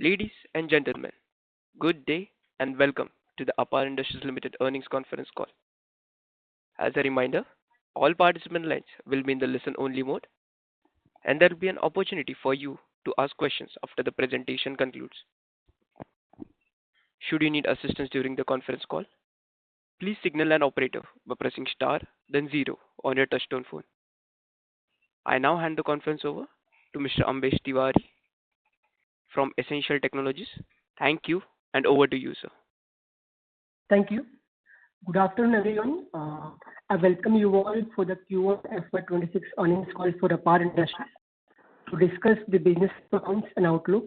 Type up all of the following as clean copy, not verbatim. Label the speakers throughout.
Speaker 1: Ladies and gentlemen, good day and welcome to the Apar Industries Limited earnings conference call. As a reminder, all participant lines will be in the listen-only mode, and there will be an opportunity for you to ask questions after the presentation concludes. Should you need assistance during the conference call, please signal an operator by pressing star then zero on your touchtone phone. I now hand the conference over to Mr. Ambesh Tiwari from Essential Technologies. Thank you, and over to you, sir.
Speaker 2: Thank you. Good afternoon, everyone. I welcome you all for the Q1 FY26 earnings call for Apar Industries. To discuss the business performance and outlook,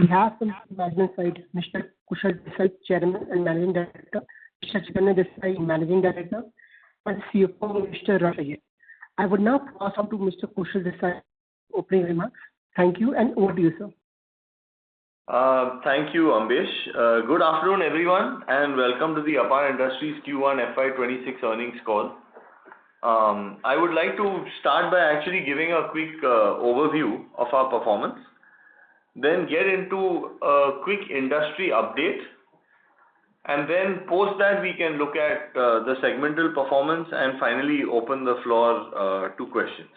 Speaker 2: we have from the management side Mr. Kushal Desai, Chairman and Managing Director, Mr. Chaitanya Desai, Managing Director, and CFO Mr. Rashid. I would now pass on to Mr. Kushal Desai opening remarks. Thank you, and over to you, sir.
Speaker 3: Thank you, Ambesh. Good afternoon, everyone, and welcome to the Apar Industries Q1 FY26 earnings call. I would like to start by actually giving a quick overview of our performance, then get into a quick industry update, and then post that we can look at the segmental performance and finally open the floor to questions.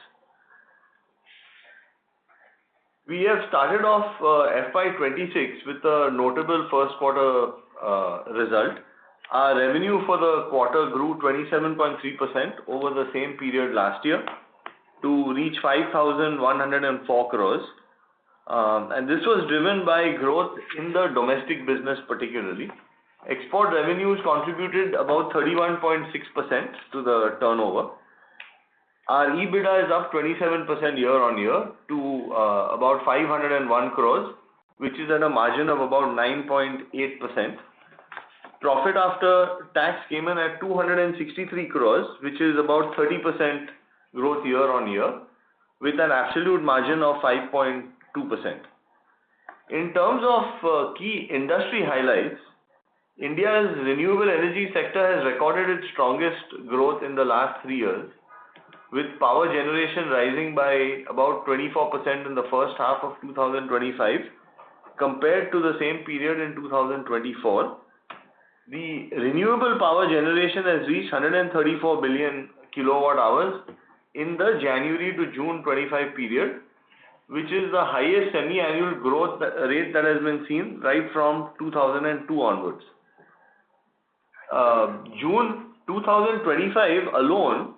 Speaker 3: We have started off FY26 with a notable first quarter result. Our revenue for the quarter grew 27.3% over the same period last year to reach 5,104 crores. And this was driven by growth in the domestic business particularly. Export revenues contributed about 31.6% to the turnover. Our EBITDA is up 27% year on year to about 501 crores, which is at a margin of about 9.8%. Profit after tax came in at 263 crores, which is about 30% growth year on year, with an absolute margin of 5.2%. In terms of key industry highlights, India's renewable energy sector has recorded its strongest growth in the last 3 years, with power generation rising by about 24% in the first half of 2025 compared to the same period in 2024. The renewable power generation has reached 134 billion kilowatt hours in the January to June 25 period, which is the highest semi-annual growth rate that has been seen right from 2002 onwards. June 2025 alone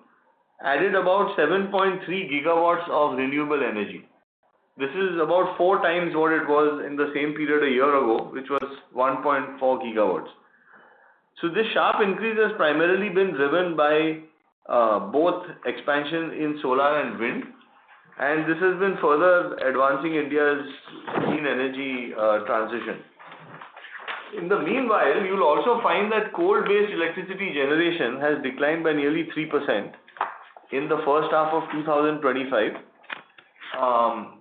Speaker 3: added about 7.3 gigawatts of renewable energy. This is about 4 times what it was in the same period a year ago, which was 1.4 gigawatts. So this sharp increase has primarily been driven by both expansion in solar and wind, and this has been further advancing India's clean energy transition. In the meanwhile, you'll also find that coal-based electricity generation has declined by nearly 3% in the first half of 2025,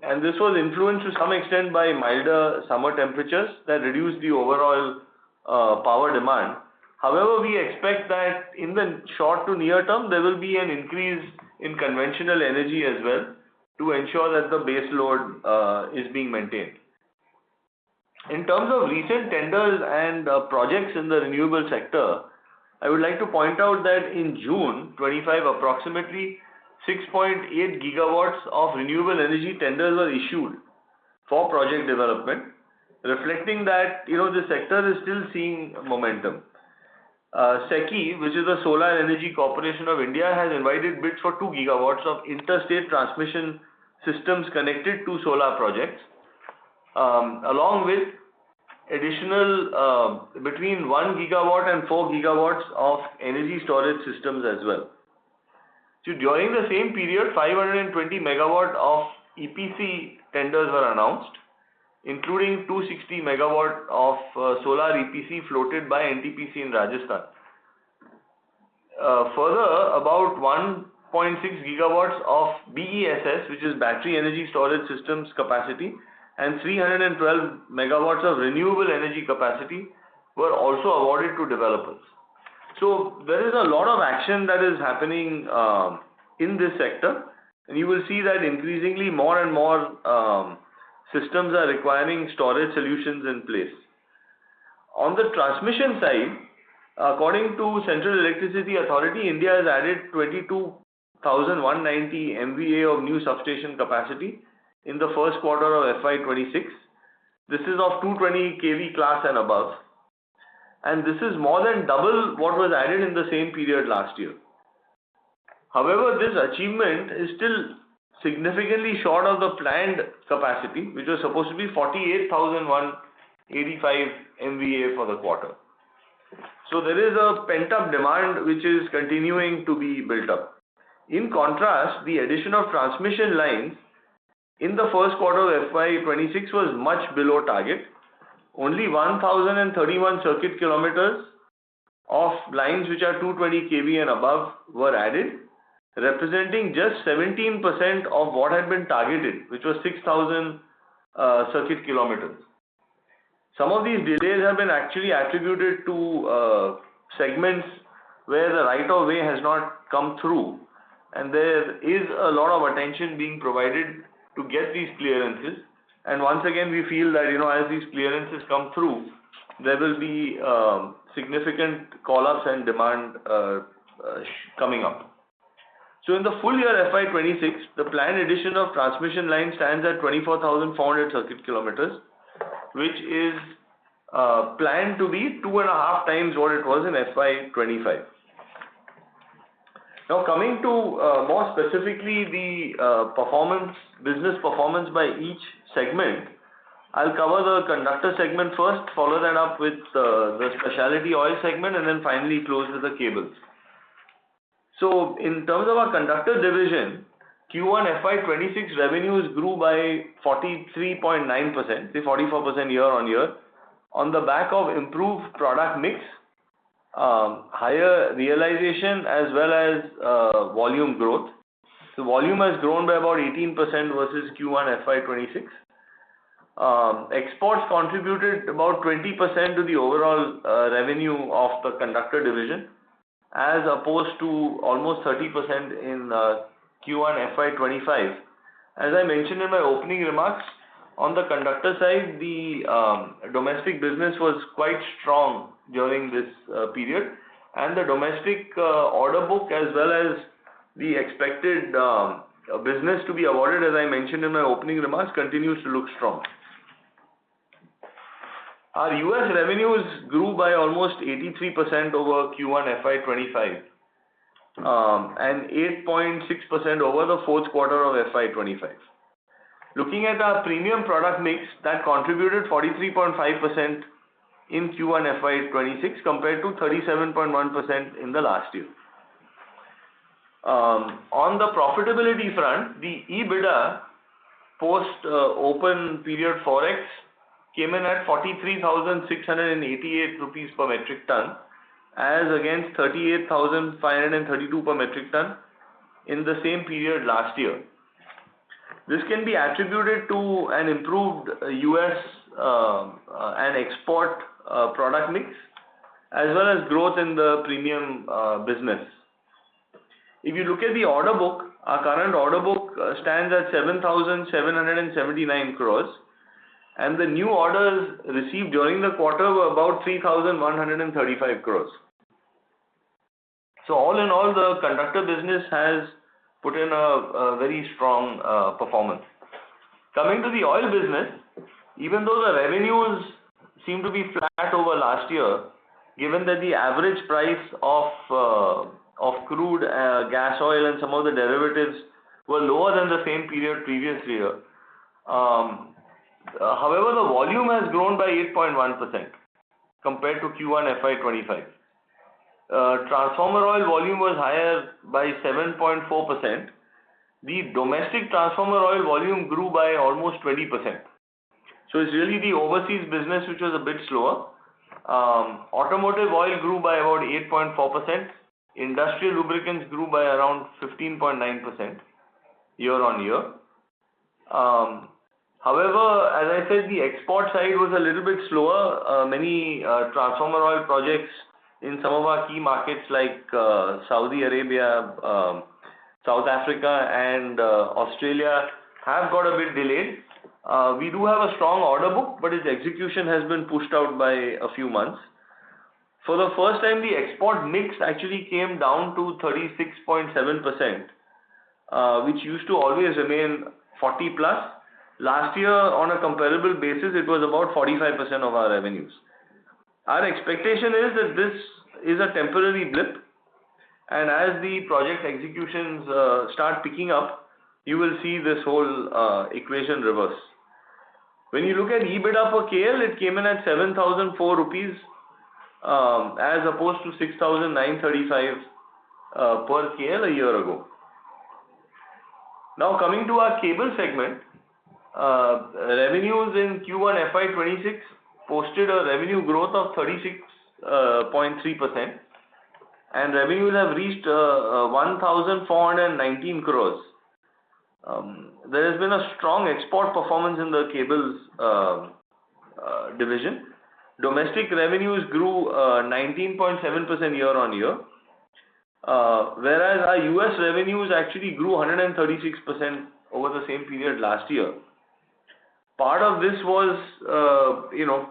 Speaker 3: and this was influenced to some extent by milder summer temperatures that reduced the overall power demand. However, we expect that in the short to near term, there will be an increase in conventional energy as well to ensure that the base load is being maintained. In terms of recent tenders and projects in the renewable sector, I would like to point out that in June 25, approximately 6.8 gigawatts of renewable energy tenders were issued for project development, reflecting that the sector is still seeing momentum. SECI, which is the Solar Energy Corporation of India, has invited bids for 2 gigawatts of interstate transmission systems connected to solar projects, along with additional between 1 gigawatt and 4 gigawatts of energy storage systems as well. So during the same period, 520 megawatt of EPC tenders were announced, including 260 megawatt of solar EPC floated by NTPC in Rajasthan. Further, about 1.6 gigawatts of BESS, which is battery energy storage systems capacity, and 312 megawatts of renewable energy capacity were also awarded to developers. So there is a lot of action that is happening in this sector, and you will see that increasingly more and more systems are requiring storage solutions in place. On the transmission side, according to Central Electricity Authority, India has added 22,190 MVA of new substation capacity in the first quarter of FY26. This is of 220 kV class and above, and this is more than double what was added in the same period last year. However, this achievement is still significantly short of the planned capacity, which was supposed to be 48,185 MVA for the quarter. So there is a pent-up demand which is continuing to be built up. In contrast, the addition of transmission lines in the first quarter of FY26 was much below target. Only 1,031 circuit kilometers of lines which are 220 kV and above were added, representing just 17% of what had been targeted, which was 6,000 circuit kilometers. Some of these delays have been actually attributed to segments where the right of way has not come through, and there is a lot of attention being provided to get these clearances. And once again, we feel that as these clearances come through, there will be significant call-ups and demand coming up. So in the full year FY26, the planned addition of transmission line stands at 24,400 circuit kilometers, which is planned to be 2.5 times what it was in FY25. Now coming to more specifically the business performance by each segment, I'll cover the conductor segment first, follow that up with the specialty oil segment, and then finally close with the cables. So in terms of our conductor division, Q1 FY26 revenues grew by 43.9%, say 44% year on year, on the back of improved product mix, higher realization as well as volume growth. So volume has grown by about 18% versus Q1 FY26. Exports contributed about 20% to the overall revenue of the conductor division, as opposed to almost 30% in Q1 FY25. As I mentioned in my opening remarks, on the conductor side, the domestic business was quite strong during this period, and the domestic order book as well as the expected business to be awarded, as I mentioned in my opening remarks, continues to look strong. Our US revenues grew by almost 83% over Q1 FY25 and 8.6% over the fourth quarter of FY25. Looking at our premium product mix, that contributed 43.5% in Q1 FY26 compared to 37.1% in the last year. On the profitability front, the EBITDA post open period forex came in at 43,688 rupees per metric ton, as against 38,532 per metric ton in the same period last year. This can be attributed to an improved US and export product mix, as well as growth in the premium business. If you look at the order book, our current order book stands at 7,779 crores, and the new orders received during the quarter were about 3,135 crores. So all in all, the conductor business has put in a very strong performance. Coming to the oil business, even though the revenues seem to be flat over last year, given that the average price of crude gas oil and some of the derivatives were lower than the same period previous year. However, the volume has grown by 8.1% compared to Q1 FY25. Transformer oil volume was higher by 7.4%. The domestic transformer oil volume grew by almost 20%. So it's really the overseas business which was a bit slower. Automotive oil grew by about 8.4%. Industrial lubricants grew by around 15.9% year on year. However, as I said, the export side was a little bit slower. Many transformer oil projects in some of our key markets like Saudi Arabia, South Africa and Australia have got a bit delayed. We do have a strong order book, but its execution has been pushed out by a few months. For the first time, the export mix actually came down to 36.7%, which used to always remain 40 plus. Last year, on a comparable basis, it was about 45% of our revenues. Our expectation is that this is a temporary blip, and as the project executions start picking up, you will see this whole equation reverse. When you look at EBITDA per KL, it came in at 7,004 rupees as opposed to 6,935 per KL a year ago. Now coming to our cable segment, revenues in Q1 FY26 posted a revenue growth of 36.3%, and revenues have reached 1,419 crores. There has been a strong export performance in the cables division. Domestic revenues grew 19.7% year on year, whereas our US revenues actually grew 136% over the same period last year. Part of this was,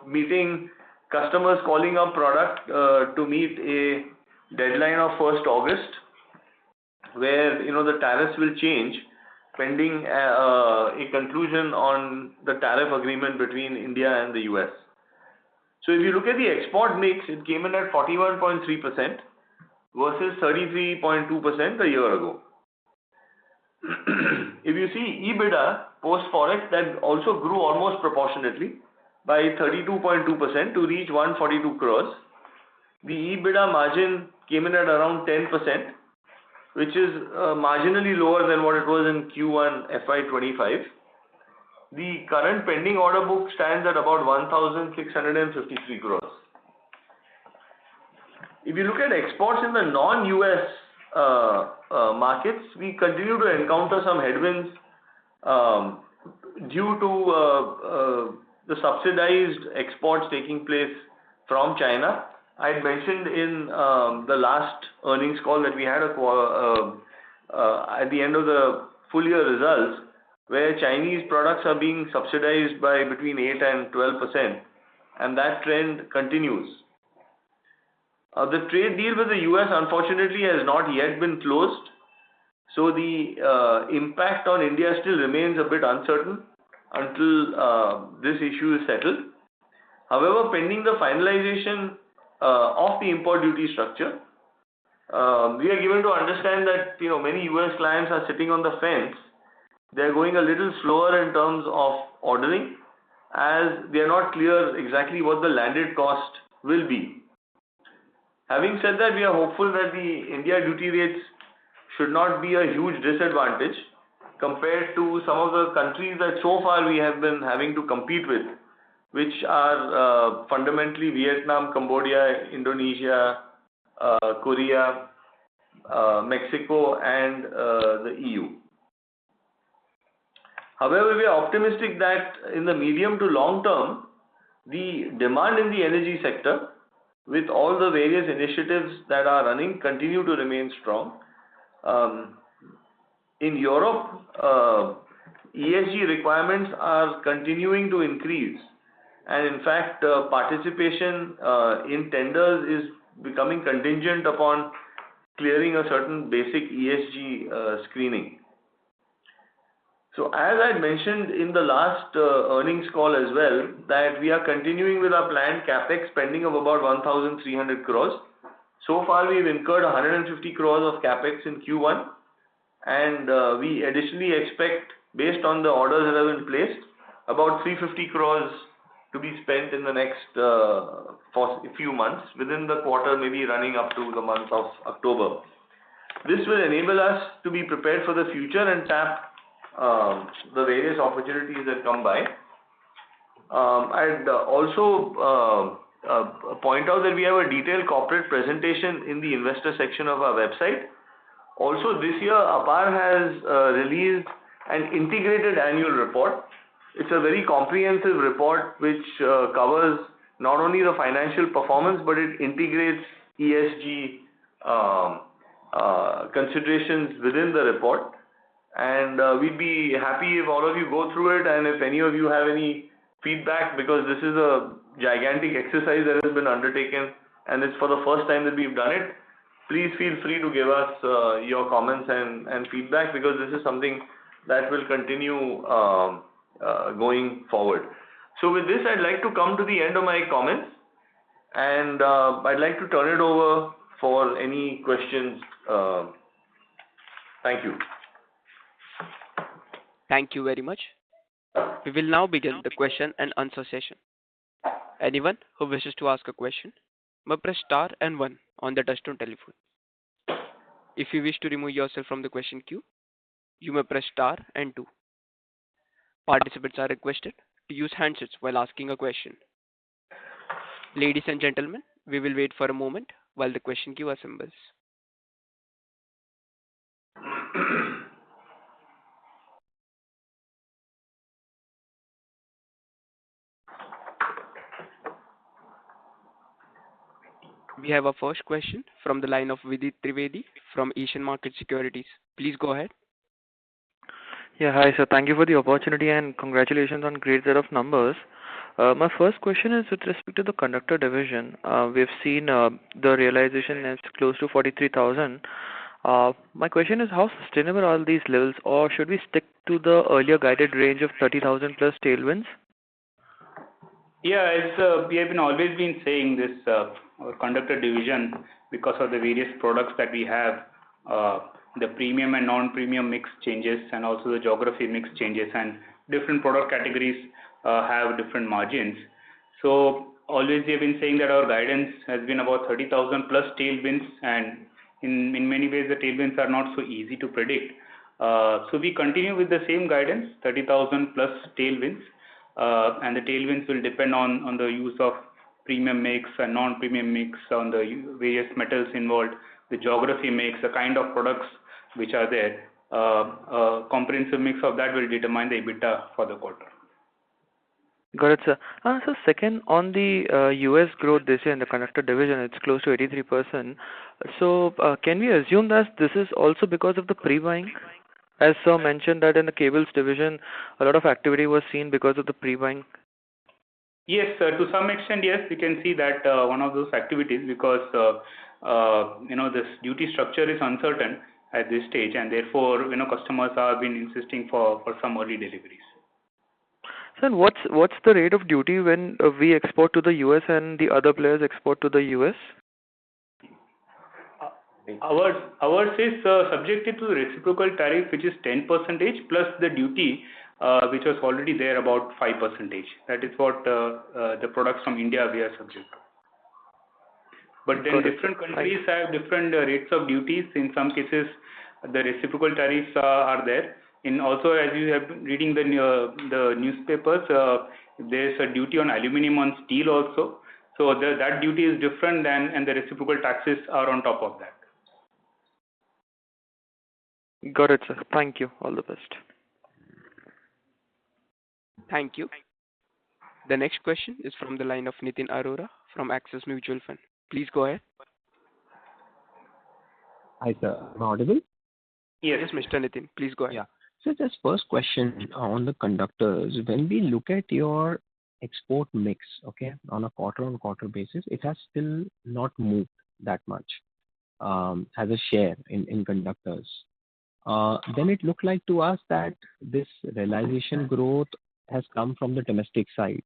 Speaker 3: meeting customers calling up product to meet a deadline of 1st August, where the tariffs will change pending a conclusion on the tariff agreement between India and the US. So if you look at the export mix, it came in at 41.3% versus 33.2% a year ago. If you see EBITDA post forex, that also grew almost proportionately by 32.2% to reach 142 crores. The EBITDA margin came in at around 10%, which is marginally lower than what it was in Q1 FY25. The current pending order book stands at about 1,653 crores. If you look at exports in the non-US markets, we continue to encounter some headwinds due to the subsidized exports taking place from China. I had mentioned in the last earnings call that we had at the end of the full year results, where Chinese products are being subsidized by between 8 and 12%, and that trend continues. The trade deal with the US unfortunately has not yet been closed, so the impact on India still remains a bit uncertain until this issue is settled. However, pending the finalization of the import duty structure, we are given to understand that many US clients are sitting on the fence. They are going a little slower in terms of ordering, as they are not clear exactly what the landed cost will be. Having said that, we are hopeful that the India duty rates should not be a huge disadvantage compared to some of the countries that so far we have been having to compete with, which are fundamentally Vietnam, Cambodia, Indonesia, Korea, Mexico, and the EU. However, we are optimistic that in the medium to long term, the demand in the energy sector, with all the various initiatives that are running, continue to remain strong. In Europe, ESG requirements are continuing to increase, and in fact, participation in tenders is becoming contingent upon clearing a certain basic ESG screening. So as I mentioned in the last earnings call as well, that we are continuing with our planned capex spending of about 1,300 crores. So far we've incurred 150 crores of capex in Q1, and we additionally expect, based on the orders that have been placed, about 350 crores to be spent in the next for a few months, within the quarter, maybe running up to the month of October. This will enable us to be prepared for the future and tap the various opportunities that come by. I'd also point out that we have a detailed corporate presentation in the investor section of our website. Also, this year Apar has released an integrated annual report. It's a very comprehensive report which covers not only the financial performance, but it integrates ESG considerations within the report. and we'd be happy if all of you go through it, and if any of you have any feedback, because this is a gigantic exercise that has been undertaken and it's for the first time that we've done it. Please feel free to give us your comments and feedback, because this is something that will continue going forward. So with this, I'd like to come to the end of my comments, and I'd like to turn it over for any questions. Thank you.
Speaker 1: Thank you very much. We will now begin the question and answer session. Anyone who wishes to ask a question may press star and 1 on the touchtone telephone. If you wish to remove yourself from the question queue, you may press star and 2. Participants are requested to use handsets while asking a question. Ladies and gentlemen, we will wait for a moment while the question queue assembles. We have a first question from the line of Vidit Trivedi from Asian Market Securities. Please go ahead.
Speaker 4: Yeah, hi sir. Thank you for the opportunity and congratulations on great set of numbers. My first question is with respect to the conductor division. We've seen the realization is close to 43,000. My question is, how sustainable are these levels, or should we stick to the earlier guided range of 30,000 plus tailwinds?
Speaker 5: Yeah, as we have always been saying, this our conductor division, because of the various products that we have, the premium and non-premium mix changes, and also the geography mix changes, and different product categories have different margins. So always we have been saying that our guidance has been about 30,000 plus tailwinds, and in many ways the tailwinds are not so easy to predict. So we continue with the same guidance, 30,000 plus tailwinds, and the tailwinds will depend on the use of premium mix and non-premium mix, on the various metals involved, the geography mix, the kind of products which are there. Comprehensive mix of that will determine the EBITDA for the quarter.
Speaker 4: Got it, sir. So second, on the US growth this year in the conductor division, it's close to 83%. So can we assume that this is also because of the pre-buying? As sir mentioned that in the cables division, a lot of activity was seen because of the pre-buying.
Speaker 5: Yes, to some extent, yes, we can see that one of those activities, because this duty structure is uncertain at this stage, and therefore customers have been insisting for some early deliveries.
Speaker 4: Sir, what's the rate of duty when we export to the US and the other players export to the US?
Speaker 5: Ours is subjected to the reciprocal tariff, which is 10% plus the duty, which was already there about 5%. That is what the products from India we are subject to. But then different countries have different rates of duties. In some cases, the reciprocal tariffs are there. In also, as you have been reading the newspapers, there's a duty on aluminum, on steel also. So that duty is different and the reciprocal taxes are on top of that.
Speaker 4: Got it, sir. Thank you. All the best.
Speaker 1: Thank you. The next question is from the line of Nitin Arora from Axis Mutual Fund. Please go ahead.
Speaker 6: Hi, sir. Am I audible?
Speaker 1: Yes, Mr. Nitin. Please go ahead.
Speaker 6: Yeah. So just first question on the conductors. When we look at your export mix, okay, on a quarter-on-quarter basis, it has still not moved that much as a share in conductors. Then it looked like to us that this realization growth has come from the domestic side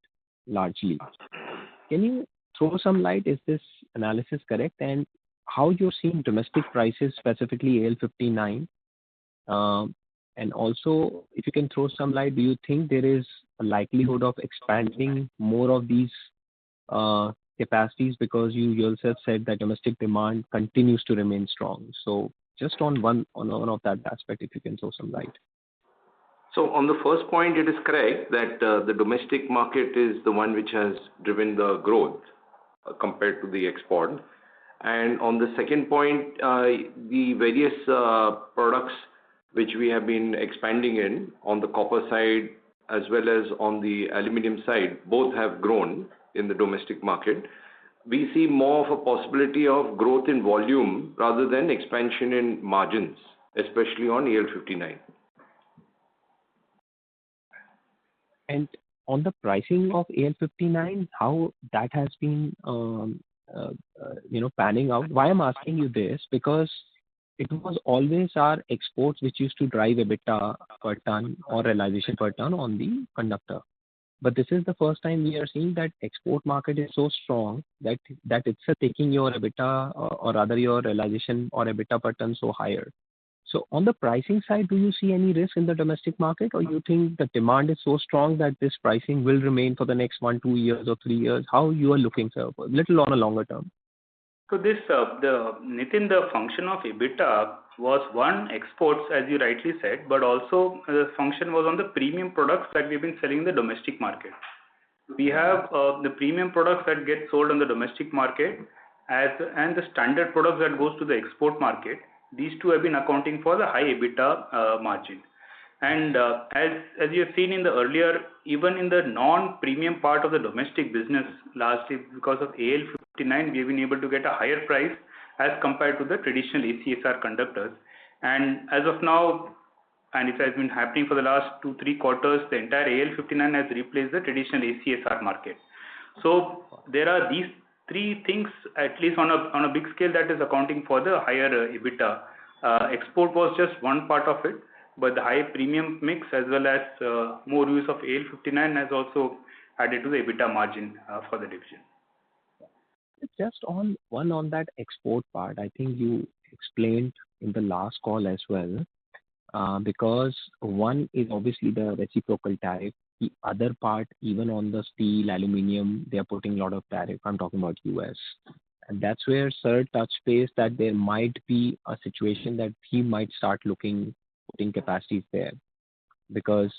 Speaker 6: largely. Can you throw some light? Is this analysis correct? And how you're seeing domestic prices, specifically AL59? And also, if you can throw some light, do you think there is a likelihood of expanding more of these capacities, because you yourself said that domestic demand continues to remain strong? So just on one of that aspect, if you can throw some light.
Speaker 7: So on the first point, it is correct that the domestic market is the one which has driven the growth compared to the export. And on the second point, the various products which we have been expanding in on the copper side as well as on the aluminum side, both have grown in the domestic market. We see more of a possibility of growth in volume rather than expansion in margins, especially on AL59.
Speaker 6: And on the pricing of AL-59, how that has been, panning out. Why I'm asking you this? Because it was always our exports which used to drive EBITDA per ton or realization per ton on the conductor. But this is the first time we are seeing that export market is so strong that it's taking your EBITDA or rather your realization or EBITDA per ton so higher. So on the pricing side, do you see any risk in the domestic market, or you think the demand is so strong that this pricing will remain for the next 1, 2 years or 3 years? How you are looking, sir, a little on a longer term?
Speaker 5: So this, Nitin, the function of EBITDA was one, exports, as you rightly said, but also the function was on the premium products that we've been selling in the domestic market. We have the premium products that get sold on the domestic market and the standard products that goes to the export market. These two have been accounting for the high EBITDA margin. And as you have seen in the earlier, even in the non-premium part of the domestic business, lastly, because of AL-59, we've been able to get a higher price as compared to the traditional ACSR conductors. And as of now, and it has been happening for the last 2-3 quarters, the entire AL-59 has replaced the traditional ACSR market. So there are these three things, at least on a big scale, that is accounting for the higher EBITDA. Export was just one part of it, but the high premium mix as well as more use of AL-59 has also added to the EBITDA margin for the division.
Speaker 6: Just on that export part, I think you explained in the last call as well, because one is obviously the reciprocal tariff. The other part, even on the steel, aluminium, they are putting a lot of tariff. I'm talking about US. And that's where Sir touched base that there might be a situation that he might start putting capacities there. Because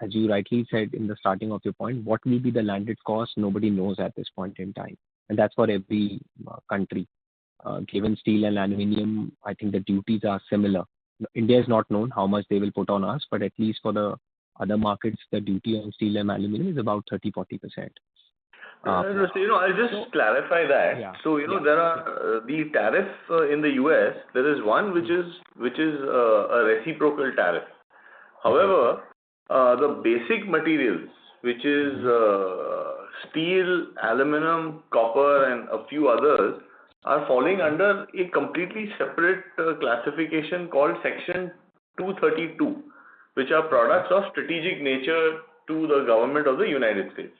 Speaker 6: as you rightly said in the starting of your point, what will be the landed cost? Nobody knows at this point in time. And that's for every country. Given steel and aluminium, I think the duties are similar. India is not known how much they will put on us, but at least for the other markets, the duty on steel and aluminium is about 30-40%.
Speaker 3: I'll just clarify that.
Speaker 6: Yeah.
Speaker 3: So, there are the tariff in the US, there is one which is a reciprocal tariff. However, the basic materials, which is steel, aluminum, copper, and a few others, are falling under a completely separate classification called Section 232, which are products of strategic nature to the government of the United States.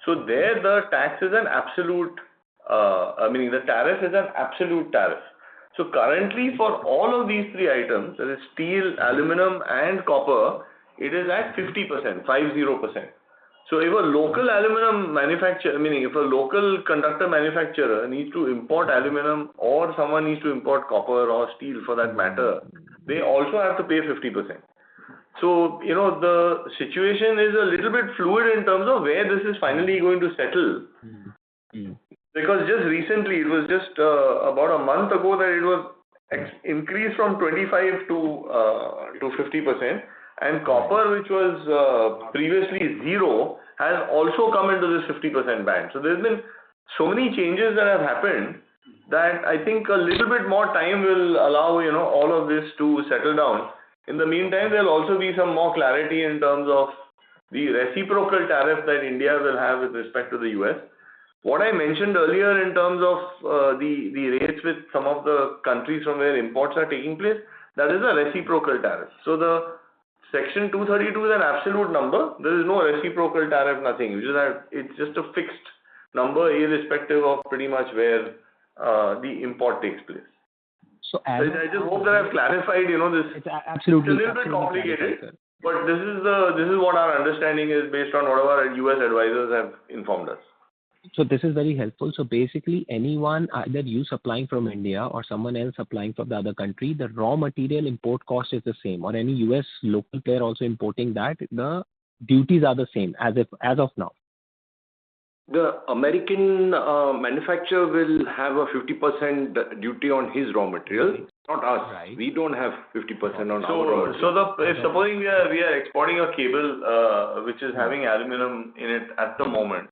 Speaker 3: So there the tax is an absolute, the tariff is an absolute tariff. So currently for all of these three items, that is steel, aluminum and copper, it is at 50%, 50%. So if a local aluminum manufacturer, if a local conductor manufacturer needs to import aluminum or someone needs to import copper or steel for that matter, they also have to pay 50%. So, the situation is a little bit fluid in terms of where this is finally going to settle. Because just recently, it was just about a month ago that it was increased from 25 to 50%. And copper, which was previously zero, has also come into this 50% band. So there's been so many changes that have happened that I think a little bit more time will allow all of this to settle down. In the meantime, there will also be some more clarity in terms of the reciprocal tariff that India will have with respect to the US. What I mentioned earlier in terms of the rates with some of the countries from where imports are taking place, that is a reciprocal tariff. So the Section 232 is an absolute number. There is no reciprocal tariff, nothing. It's just a fixed number irrespective of pretty much where the import takes place.
Speaker 6: So
Speaker 3: I just hope that I've clarified, this.
Speaker 6: It's absolutely,
Speaker 3: it's a little bit complicated, but this is what our understanding is based on whatever our US advisors have informed us.
Speaker 6: So this is very helpful. So basically anyone, either you supplying from India or someone else supplying from the other country, the raw material import cost is the same, or any US local player also importing that, the duties are the same as of now.
Speaker 7: The American manufacturer will have a 50% duty on his raw material, not us.
Speaker 6: Right.
Speaker 7: We don't have 50% on our raw material.
Speaker 3: So if supposing we are exporting a cable which is having aluminum in it at the moment.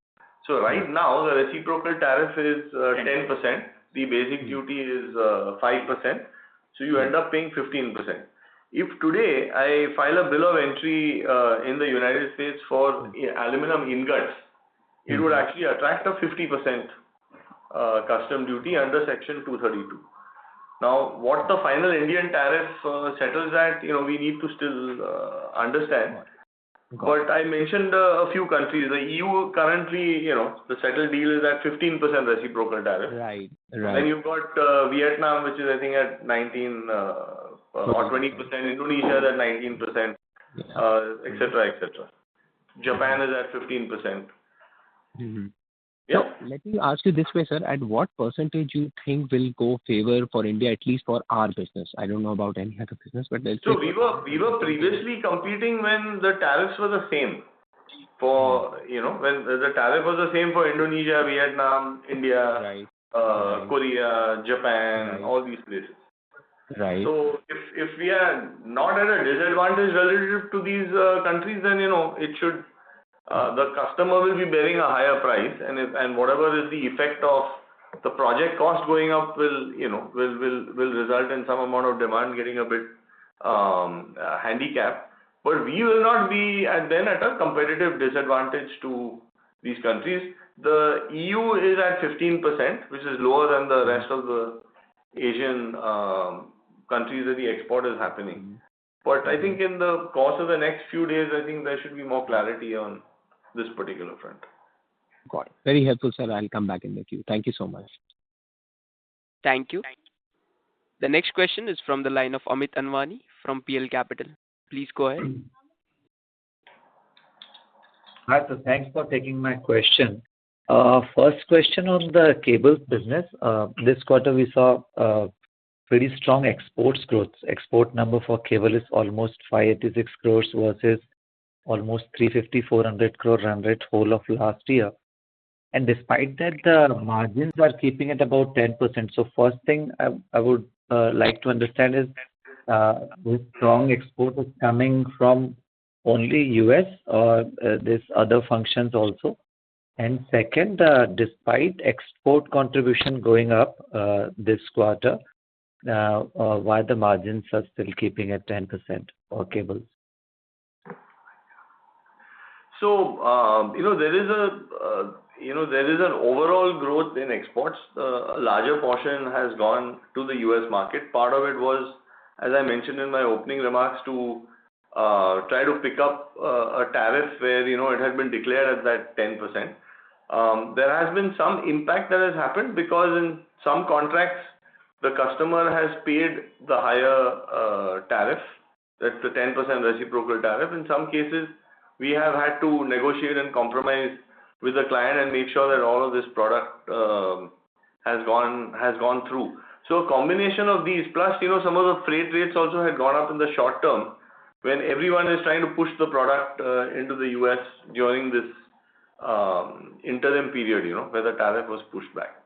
Speaker 3: So right now the reciprocal tariff is 10%. The basic duty is 5%. So you end up paying 15%. if today I file a bill of entry in the United States for aluminum ingots, it would actually attract a 50% custom duty under Section 232. Now, what the final Indian tariff settles at, we need to still understand. But I mentioned a few countries. The EU currently, the settled deal is at 15% reciprocal tariff.
Speaker 6: Right.
Speaker 3: Then you've got Vietnam, which is I think at 19 or 20%. Indonesia is at 19%, etc., etc. Japan is at 15%.
Speaker 6: So let me ask you this way, sir. At what percentage you think will go favor for India, at least for our business? I don't know about any other business, but let's
Speaker 3: so we were previously competing when the tariffs were the same. For when the tariff was the same for Indonesia, Vietnam, India, Korea, Japan, all these places.
Speaker 6: Right.
Speaker 3: So if we are not at a disadvantage relative to these countries, then it should. The customer will be bearing a higher price, and whatever is the effect of the project cost going up will result in some amount of demand getting a bit handicapped. But we will not be then at a competitive disadvantage to these countries. The EU is at 15%, which is lower than the rest of the Asian countries that the export is happening. But I think in the course of the next few days, I think there should be more clarity on this particular front.
Speaker 6: Got it. Very helpful, sir. I'll come back in the queue. Thank you so much.
Speaker 1: Thank you. The next question is from the line of Amit Anwani from PL Capital. Please go ahead.
Speaker 8: Hi, so thanks for taking my question. First question on the cables business. This quarter we saw pretty strong exports growth. Export number for cable is almost 586 crores versus almost 350-400 crore run rate whole of last year. And despite that, the margins are keeping at about 10%. So first thing I would like to understand is this strong export is coming from only US or this other functions also. And second, despite export contribution going up this quarter, why the margins are still keeping at 10% for cables?
Speaker 3: So, there is an overall growth in exports. A larger portion has gone to the US market. Part of it was, as I mentioned in my opening remarks, to try to pick up a tariff where, it had been declared at that 10%. There has been some impact that has happened because in some contracts, the customer has paid the higher tariff, that's the 10% reciprocal tariff. In some cases, we have had to negotiate and compromise with the client and make sure that all of this product has gone through. So a combination of these, plus some of the freight rates also had gone up in the short term when everyone is trying to push the product into the US during this interim period, where the tariff was pushed back.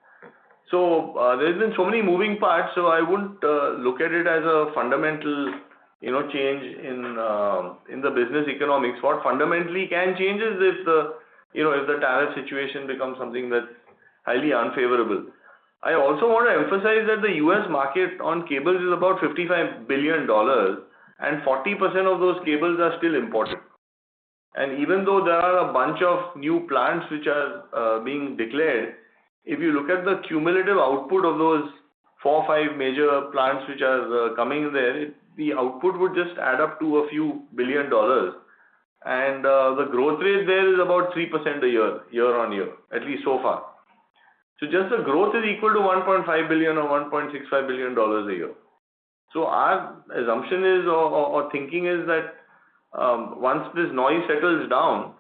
Speaker 3: So there's been so many moving parts, so I wouldn't look at it as a fundamental change in the business economics. What fundamentally can change is if the tariff situation becomes something that's highly unfavorable. I also want to emphasize that the US market on cables is about $55 billion, and 40% of those cables are still imported. And even though there are a bunch of new plants which are being declared, if you look at the cumulative output of those 4 or 5 major plants which are coming there, the output would just add up to a few $1 billion. And the growth rate there is about 3% a year on year, at least so far. So just the growth is equal to $1.5 billion or $1.65 billion a year. So our assumption is or thinking is that once this noise settles down,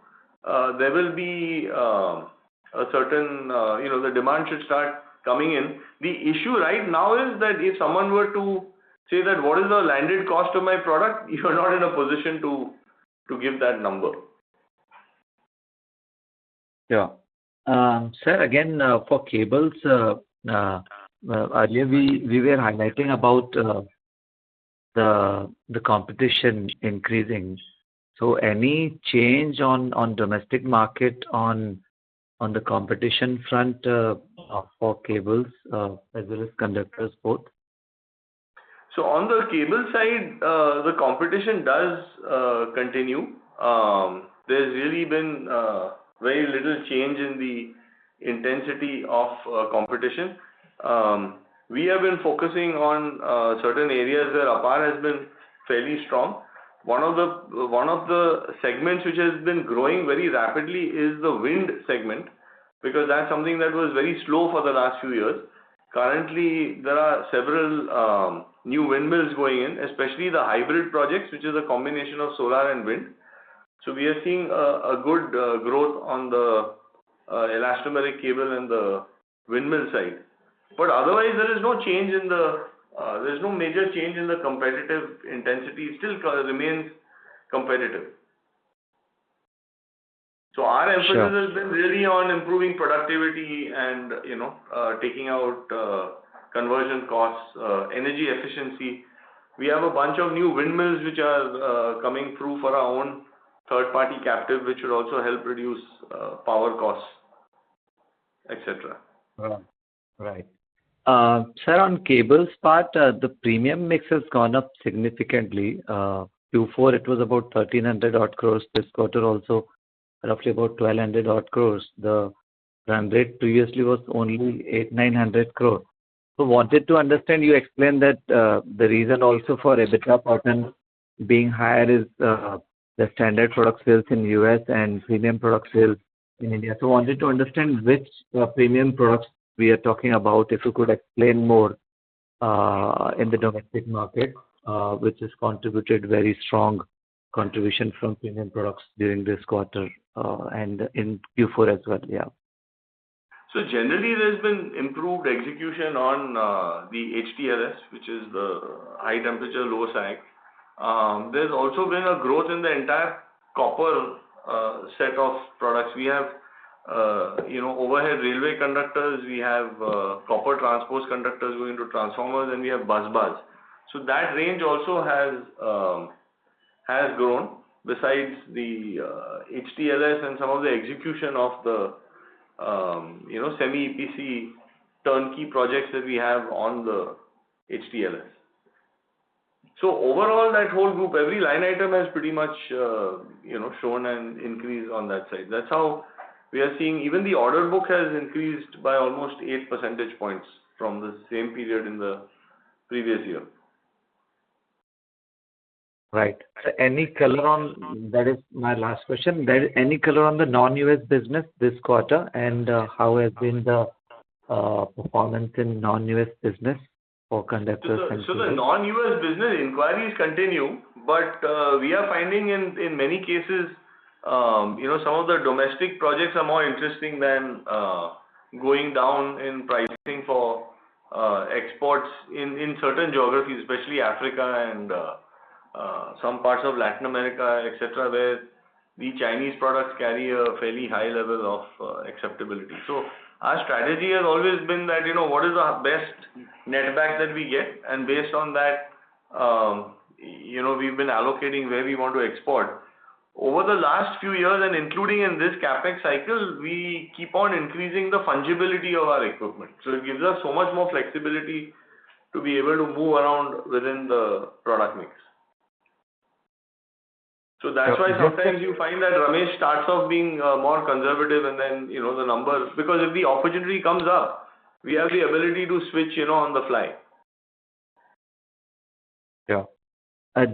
Speaker 3: there will be a certain, the demand should start coming in. The issue right now is that if someone were to say that what is the landed cost of my product, you are not in a position to give that number.
Speaker 8: Yeah. Sir, again, for cables, earlier we were highlighting about the competition increasing. So any change on domestic market on the competition front for cables as well as conductors both?
Speaker 3: So on the cable side, the competition does continue. There's really been very little change in the intensity of competition. We have been focusing on certain areas where Apar has been fairly strong. One of the segments which has been growing very rapidly is the wind segment, because that's something that was very slow for the last few years. Currently, there are several new windmills going in, especially the hybrid projects, which is a combination of solar and wind. So we are seeing a good growth on the elastomeric cable and the windmill side. But otherwise, there is no change in there's no major change in the competitive intensity. It still remains competitive. So our emphasis has been really on improving productivity and taking out conversion costs, energy efficiency. We have a bunch of new windmills which are coming through for our own third-party captive, which will also help reduce power costs, etc.
Speaker 8: Right. Sir, on cables part, the premium mix has gone up significantly. Q4 it was about 1,300 odd crores. This quarter also roughly about 1,200 odd crores. The run rate previously was only 800-900 crores. So wanted to understand, you explained that the reason also for EBITDA pattern being higher is the standard product sales in US and premium product sales in India. So wanted to understand which premium products we are talking about, if you could explain more in the domestic market, which has contributed very strong contribution from premium products during this quarter and in Q4 as well. Yeah.
Speaker 3: So generally, there's been improved execution on the HTLS, which is the high temperature low sag. There's also been a growth in the entire copper set of products. We have overhead railway conductors, we have copper transpose conductors going into transformers, and we have bus bars. So that range also has grown, besides the HTLS and some of the execution of the semi-EPC turnkey projects that we have on the HTLS. So overall, that whole group, every line item has pretty much shown an increase on that side. That's how we are seeing. Even the order book has increased by almost 8 percentage points from the same period in the previous year.
Speaker 8: Right. So any color on, that is my last question, any color on the non-US business this quarter, and how has been the performance in non-US business for conductors and
Speaker 3: So the non-US business inquiries continue, but we are finding in many cases, some of the domestic projects are more interesting than going down in pricing for exports in certain geographies, especially Africa and some parts of Latin America, etc., where the Chinese products carry a fairly high level of acceptability. So our strategy has always been that, what is the best netback that we get, and based on that, we've been allocating where we want to export. Over the last few years, and including in this capex cycle, we keep on increasing the fungibility of our equipment. So it gives us so much more flexibility to be able to move around within the product mix. So that's why sometimes you find that Ramesh starts off being more conservative, and then the number, because if the opportunity comes up, we have the ability to switch on the fly.
Speaker 8: Yeah.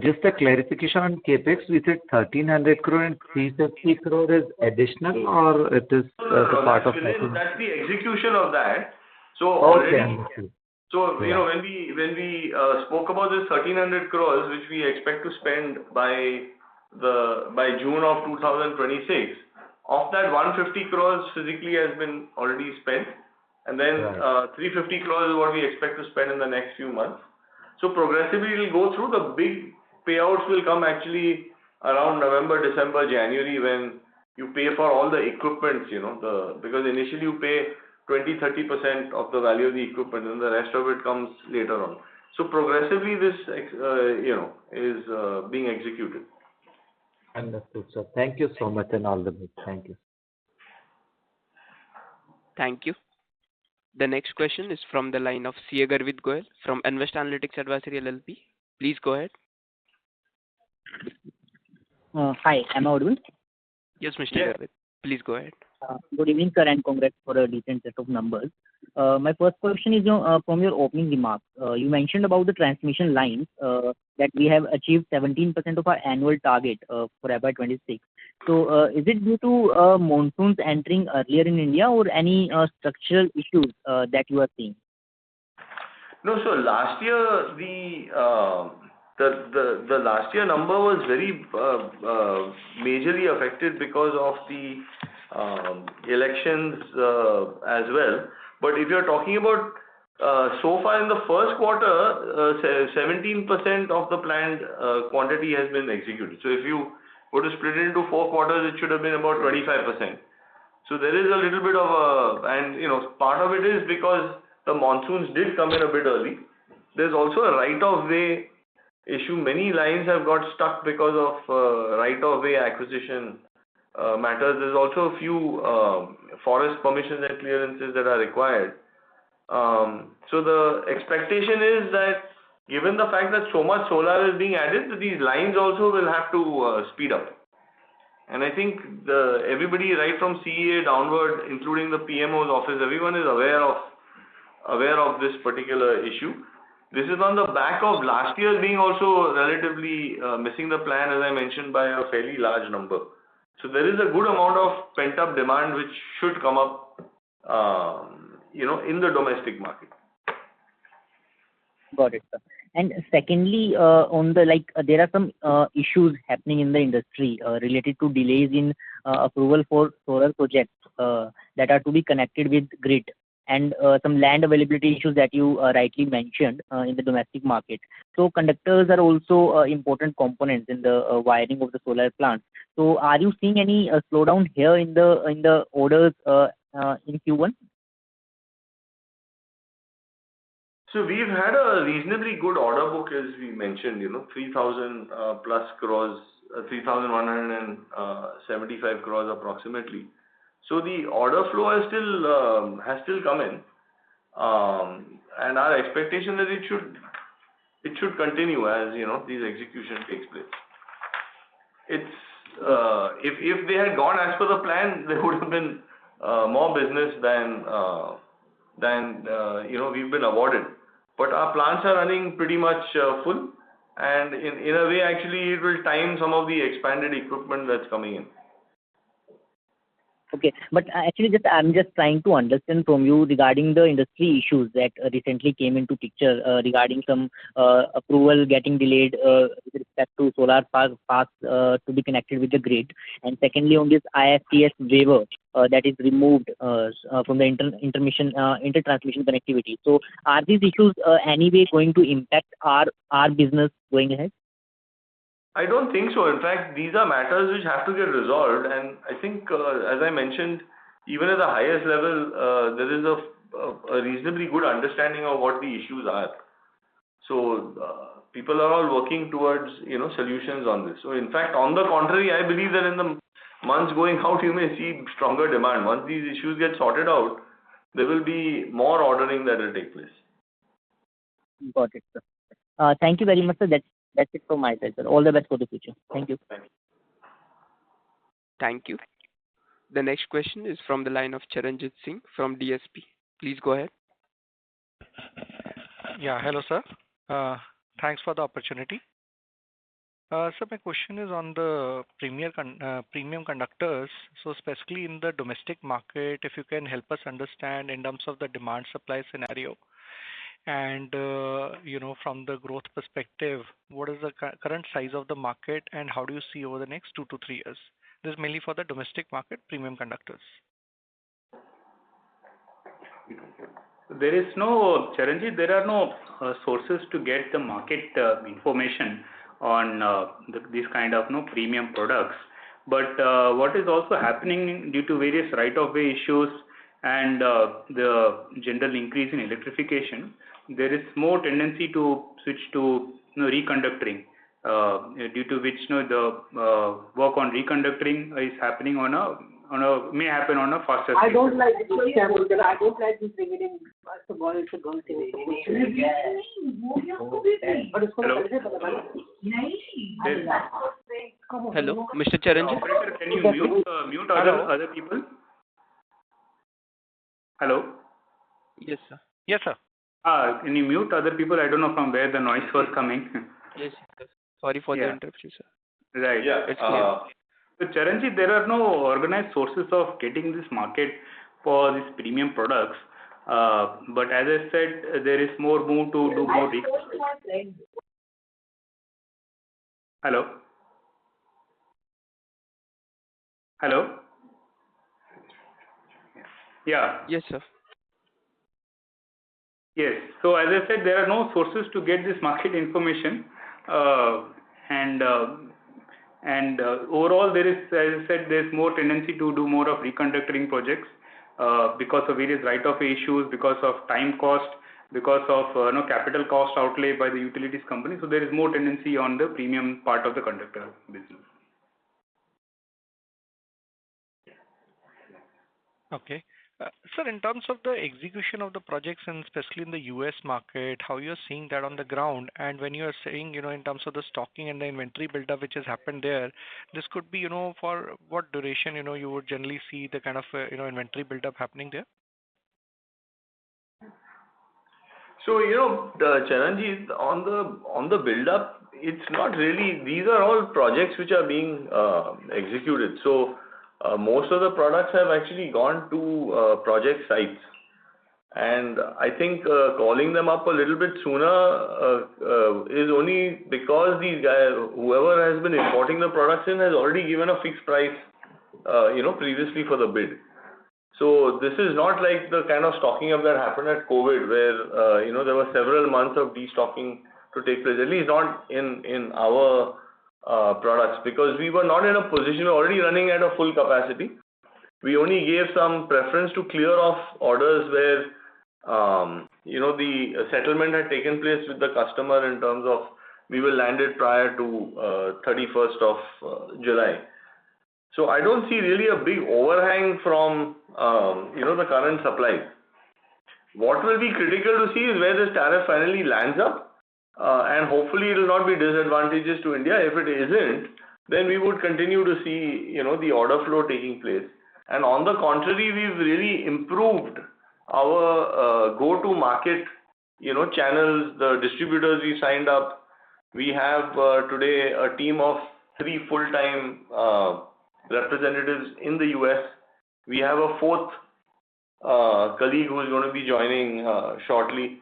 Speaker 8: Just a clarification on capex. We said 1,300 crore and 350 crore is additional, or it is the part of that?
Speaker 3: That's the execution of that. So
Speaker 8: already.
Speaker 3: So when we spoke about this 1,300 crores, which we expect to spend by June of 2026, of that 150 crores physically has been already spent, and then 350 crores is what we expect to spend in the next few months. So progressively it will go through. The big payouts will come actually around November, December, January, when you pay for all the equipment, because initially you pay 20-30% of the value of the equipment, and the rest of it comes later on. So progressively this is being executed.
Speaker 8: Understood, sir. Thank you so much, and all the best. Thank you.
Speaker 1: Thank you. The next question is from the line of CA Garvit Goyal from Invest Analytics Advisory LLP. Please go ahead.
Speaker 9: Hi, am I audible?
Speaker 1: Yes, Mr. Garvit. Please go ahead.
Speaker 9: Good evening, sir, and congrats for a decent set of numbers. My first question is from your opening remarks. You mentioned about the transmission lines that we have achieved 17% of our annual target for FY26. So, is it due to monsoons entering earlier in India or any structural issues that you are seeing?
Speaker 3: No, so last year the last year number was very majorly affected because of the elections as well. But if you're talking about so far in the first quarter, 17% of the planned quantity has been executed. So if you were to split it into 4 quarters, it should have been about 25%. So there is a little bit of and part of it is because the monsoons did come in a bit early. There's also a right-of-way issue. Many lines have got stuck because of right-of-way acquisition matters. There's also a few forest permissions and clearances that are required. So the expectation is that given the fact that so much solar is being added, these lines also will have to speed up. And I think everybody right from CEA downward, including the PMO's office, everyone is aware of this particular issue. This is on the back of last year being also relatively missing the plan, as I mentioned, by a fairly large number. So there is a good amount of pent-up demand which should come up, in the domestic market.
Speaker 9: Got it, sir. And secondly, on the there are some issues happening in the industry related to delays in approval for solar projects that are to be connected with grid, and some land availability issues that you rightly mentioned in the domestic market. So conductors are also important components in the wiring of the solar plants. So are you seeing any slowdown here in the orders in Q1?
Speaker 3: So we've had a reasonably good order book, as we mentioned, 3,000 plus crores, 3,175 crores approximately. So the order flow has still come in, and our expectation is it should continue as these execution takes place. It's if they had gone as per the plan, there would have been more business than we've been awarded. But our plants are running pretty much full, and in a way, actually, it will time some of the expanded equipment that's coming in.
Speaker 9: Okay, but actually, I'm just trying to understand from you regarding the industry issues that recently came into picture regarding some approval getting delayed with respect to solar parks to be connected with the grid, and secondly, on this ISTS waiver that is removed from the inter-transmission connectivity. So, are these issues anyway going to impact our business going ahead?
Speaker 3: I don't think so. In fact, these are matters which have to get resolved, and I think, as I mentioned, even at the highest level, there is a reasonably good understanding of what the issues are. So people are all working towards solutions on this. So in fact, on the contrary, I believe that in the months going out, you may see stronger demand. Once these issues get sorted out, there will be more ordering that will take place.
Speaker 9: Got it, sir. Thank you very much, sir. That's it from my side, sir. All the best for the future. Thank you.
Speaker 1: Thank you. The next question is from the line of Charanjit Singh from DSP. Please go ahead.
Speaker 10: Yeah, hello, sir. Thanks for the opportunity. So my question is on the premium conductors. So specifically in the domestic market, if you can help us understand in terms of the demand supply scenario, and from the growth perspective, what is the current size of the market, and how do you see over the next 2 to 3 years? This is mainly for the domestic market premium conductors.
Speaker 5: There is no, Charanjit, there are no sources to get the market information on these kind of premium products. But what is also happening due to various right-of-way issues and the general increase in electrification, there is more tendency to switch to reconductoring, due to which the work on reconductoring is happening on may happen on a faster
Speaker 2: I
Speaker 5: speed.
Speaker 2: don't like this camera because I don't like this beginning. First of all, it's a girl thing.
Speaker 1: Hello, Mr. Charanjit.
Speaker 5: Operator, can you mute other people? Hello?
Speaker 1: Yes, sir.
Speaker 10: Yes, sir.
Speaker 5: Can you mute other people? I don't know from where the noise was coming.
Speaker 1: Yes, sir. Sorry for the interruption, sir.
Speaker 5: Right.
Speaker 3: Yeah.
Speaker 1: It's clear.
Speaker 5: So Charanjit, there are no organized sources of getting this market for these premium products. But as I said, there is more move to do more. Hello? Hello? Yeah.
Speaker 1: Yes, sir.
Speaker 5: Yes. So as I said, there are no sources to get this market information. And overall, there is, as I said, there is more tendency to do more of reconductoring projects because of various right-of issues, because of time cost, because of capital cost outlay by the utilities company. So there is more tendency on the premium part of the conductor business.
Speaker 10: Okay. Sir, in terms of the execution of the projects and especially in the US market, how you're seeing that on the ground, and when you are saying, in terms of the stocking and the inventory buildup which has happened there, this could be, for what duration, you would generally see the kind of, inventory buildup happening there?
Speaker 3: So, the Charanjit, on the build-up, it's not really, these are all projects which are being executed. So, most of the products have actually gone to project sites. And I think calling them up a little bit sooner is only because these guys, whoever has been importing the products in, has already given a fixed price, previously for the bid. So this is not like the kind of stocking up that happened at COVID, where there were several months of destocking to take place. At least not in our products, because we were not in a position, already running at a full capacity. We only gave some preference to clear off orders where the settlement had taken place with the customer in terms of we will land it prior to 31st of July. So I don't see really a big overhang from the current supplies. What will be critical to see is where this tariff finally lands up. And hopefully it will not be disadvantageous to India. If it isn't, then we would continue to see, the order flow taking place. And on the contrary, we've really improved our go-to-market, channels, the distributors we signed up. We have today a team of 3 full-time representatives in the US. We have a 4th colleague who is going to be joining shortly.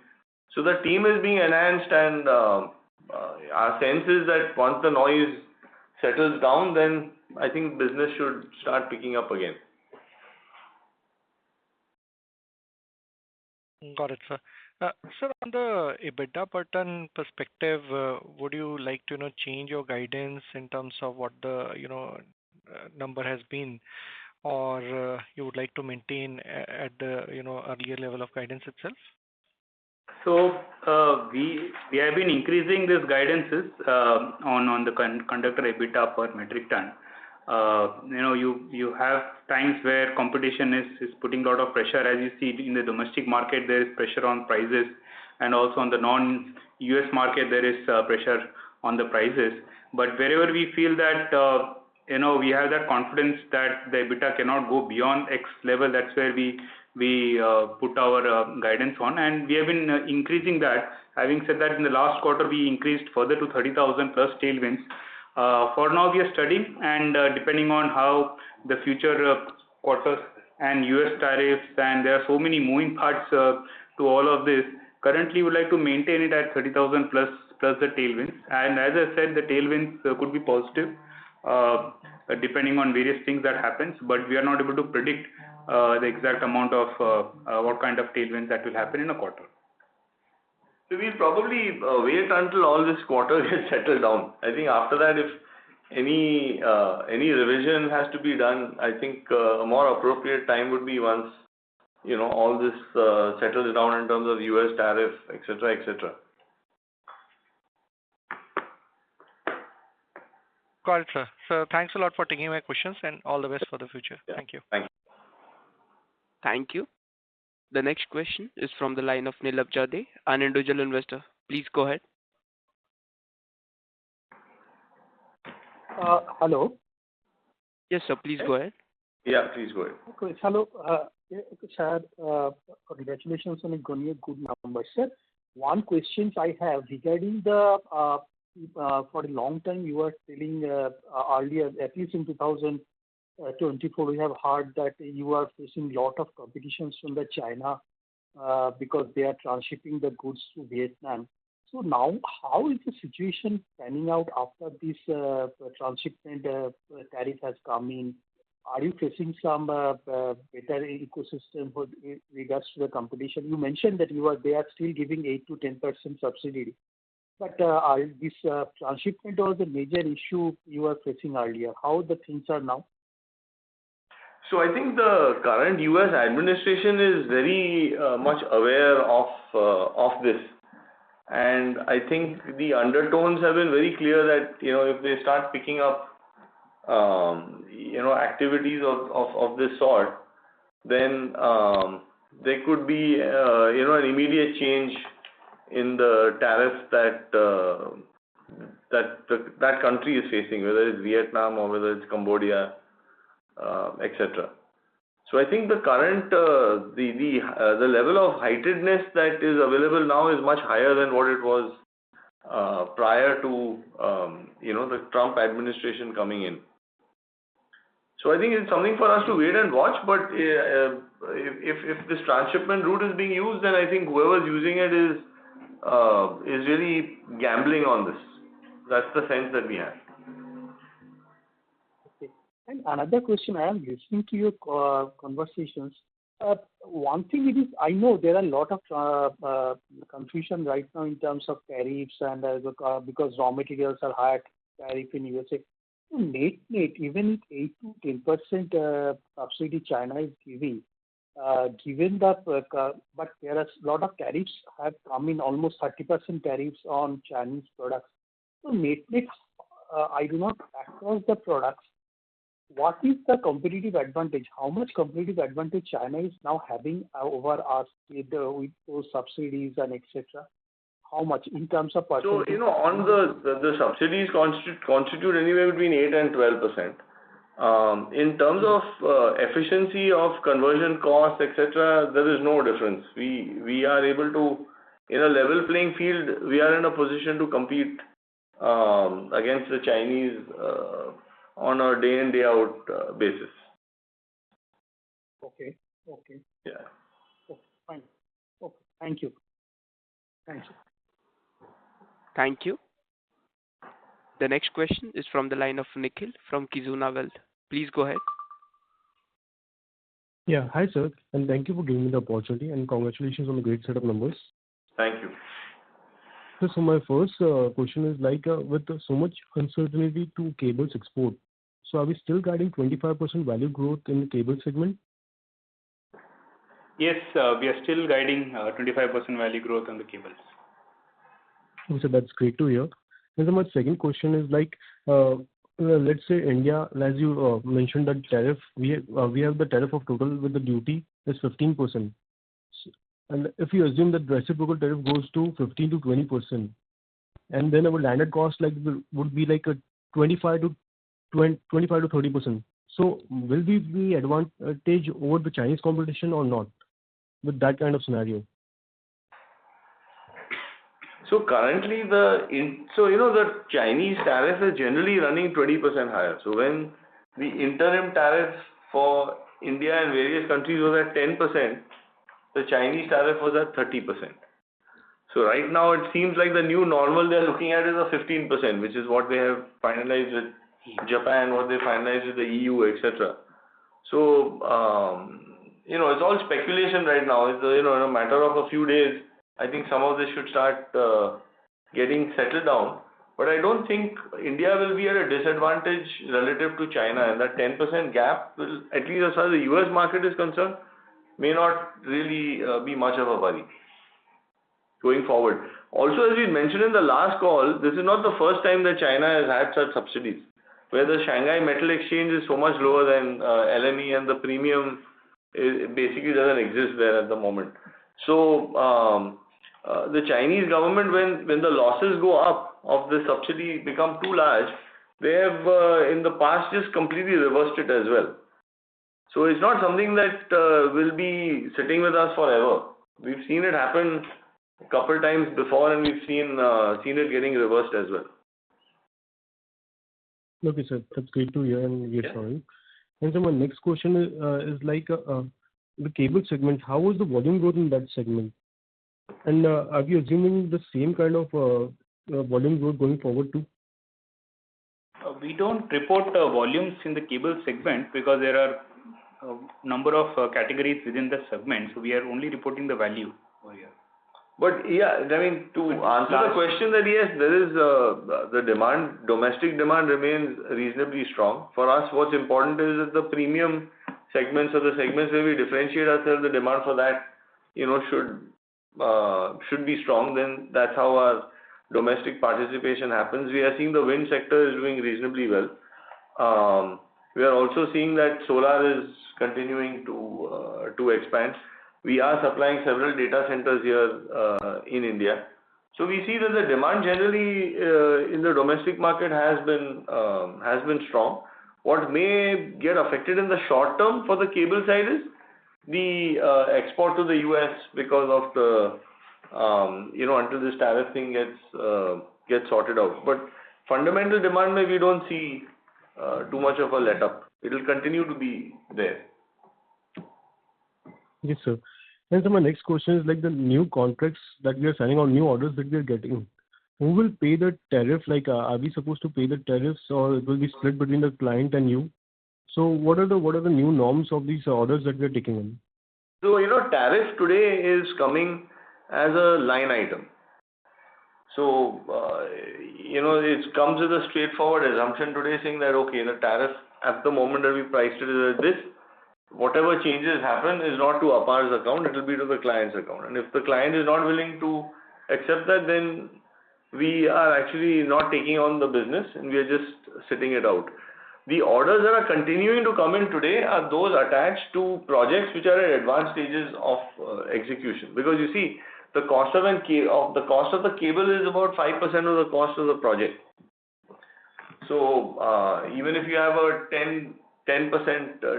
Speaker 3: So the team is being enhanced, and our sense is that once the noise settles down, then I think business should start picking up again.
Speaker 10: Got it, sir. Sir, on the EBITDA per ton perspective, would you like to change your guidance in terms of what the number has been, or you would like to maintain at the earlier level of guidance itself?
Speaker 5: So we have been increasing these guidances on the conductor EBITDA per metric ton. You have times where competition is putting a lot of pressure. As you see in the domestic market, there is pressure on prices, and also on the non-US market there is pressure on the prices. But wherever we feel that we have that confidence that the EBITDA cannot go beyond X level, that's where we put our guidance on, and we have been increasing that. Having said that, in the last quarter we increased further to 30,000 plus tailwinds. For now we are studying, and depending on how the future quarters and US tariffs, and there are so many moving parts to all of this, currently we would like to maintain it at 30,000 plus the tailwinds. And as I said, the tailwinds could be positive depending on various things that happens, but we are not able to predict the exact amount of what kind of tailwinds that will happen in a quarter.
Speaker 3: So we'll probably wait until all this quarter gets settled down. I think after that, if any revision has to be done, I think a more appropriate time would be once all this settles down in terms of US tariff, etc., etc.
Speaker 10: Got it, sir. So thanks a lot for taking my questions and all the best for the future.
Speaker 3: Yeah.
Speaker 10: Thank you.
Speaker 3: Thank you.
Speaker 1: Thank you. The next question is from the line of Nilab Jade, an individual investor. Please go ahead.
Speaker 11: Hello.
Speaker 1: Yes, sir. Please go ahead.
Speaker 3: Yeah, please go ahead.
Speaker 11: Okay. Hello. Sir, congratulations on a good number, sir. One question I have regarding the for a long time you were telling earlier, at least in 2024, we have heard that you are facing lot of competitions from the China because they are transshipping the goods to Vietnam. So now, how is the situation panning out after this transshipment tariff has come in? Are you facing some better ecosystem with regards to the competition? You mentioned that they are still giving 8 to 10% subsidy, but this transshipment was a major issue you were facing earlier. How the things are now?
Speaker 3: So I think the current US administration is very much aware of this. And I think the undertones have been very clear that, if they start picking up, activities of this sort, then there could be, an immediate change in the tariff that country is facing, whether it's Vietnam or whether it's Cambodia, etc. So I think the current the level of heightedness that is available now is much higher than what it was prior to the Trump administration coming in. So I think it's something for us to wait and watch. But if this transshipment route is being used, then I think whoever's using it is really gambling on this. That's the sense that we have.
Speaker 11: And another question, I am listening to your conversations. One thing it is, I know there are a lot of confusion right now in terms of tariffs and because raw materials are higher tariff in USA. So net, even if 8 to 10% subsidy China is giving, given that, but there are a lot of tariffs have come in, almost 30% tariffs on Chinese products. So net, I do not across the products. What is the competitive advantage? How much competitive advantage China is now having over us with those subsidies and etc.? How much in terms of percentage?
Speaker 3: So, on the subsidies constitute anywhere between 8 and 12%. In terms of efficiency of conversion costs, etc., there is no difference. We are able to, in a level playing field, we are in a position to compete against the Chinese on a day in, day out basis.
Speaker 11: Okay.
Speaker 3: Yeah.
Speaker 11: Okay, fine. Okay, thank you. Thank you.
Speaker 1: Thank you. The next question is from the line of Nikhil from Kizuna Wealth. Please go ahead.
Speaker 12: Yeah, hi sir, and thank you for giving me the opportunity and congratulations on the great set of numbers.
Speaker 3: Thank you.
Speaker 12: So my first question is with so much uncertainty to cables export, so are we still guiding 25% value growth in the cable segment?
Speaker 5: Yes, we are still guiding 25% value growth on the cables.
Speaker 12: So that's great to hear. And then my second question is let's say India, as you mentioned that tariff, we have the tariff of total with the duty is 15%. And if you assume that reciprocal tariff goes to 15 to 20%, and then our landed cost would be a 25 to 30%. So will we be advantage over the Chinese competition or not with that kind of scenario?
Speaker 3: So currently the Chinese tariff is generally running 20% higher. So when the interim tariff for India and various countries was at 10%, the Chinese tariff was at 30%. So right now it seems like the new normal they're looking at is a 15%, which is what they have finalized with Japan, what they finalized with the EU, etc. So it's all speculation right now. It's in a matter of a few days, I think some of this should start getting settled down. But I don't think India will be at a disadvantage relative to China, and that 10% gap will, at least as far as the US market is concerned, may not really be much of a worry going forward. Also, as we mentioned in the last call, this is not the first time that China has had such subsidies. where the Shanghai Metal Exchange is so much lower than LME, and the premium basically doesn't exist there at the moment. So the Chinese government, when the losses go up of the subsidy become too large, they have in the past just completely reversed it as well. So it's not something that will be sitting with us forever. We've seen it happen a couple times before, and we've seen it getting reversed as well.
Speaker 12: Okay, sir. That's great to hear and reassuring. And so my next question is like the cable segment. How was the volume growth in that segment? And are we assuming the same kind of volume growth going forward too?
Speaker 5: We don't report volumes in the cable segment because there are a number of categories within the segment. So we are only reporting the value over here.
Speaker 3: But yeah, I mean, to answer the question, that yes, there is the demand, domestic demand remains reasonably strong. For us, what's important is that the premium segments, or the segments where we differentiate ourselves, the demand for that, should be strong. Then that's how our domestic participation happens. We are seeing the wind sector is doing reasonably well. We are also seeing that solar is continuing to expand. We are supplying several data centers here in India. So we see that the demand generally in the domestic market has been strong. What may get affected in the short term for the cable side is the export to the US because of the until this tariff thing gets sorted out. But fundamental demand, we don't see too much of a let up. It will continue to be there.
Speaker 12: Yes, sir. And so my next question is like the new contracts that we are signing, or new orders that we are getting. Who will pay the tariff? Like, are we supposed to pay the tariffs, or it will be split between the client and you? So what are the new norms of these orders that we are taking in?
Speaker 3: So tariff today is coming as a line item. So it comes with a straightforward assumption today saying that okay, the tariff at the moment that we priced it is at this. Whatever changes happen is not to Apar's account, it will be to the client's account. And if the client is not willing to accept that, then we are actually not taking on the business and we are just sitting it out. The orders that are continuing to come in today are those attached to projects which are at advanced stages of execution. Because you see, the cost of the cable is about 5% of the cost of the project. So even if you have a 10%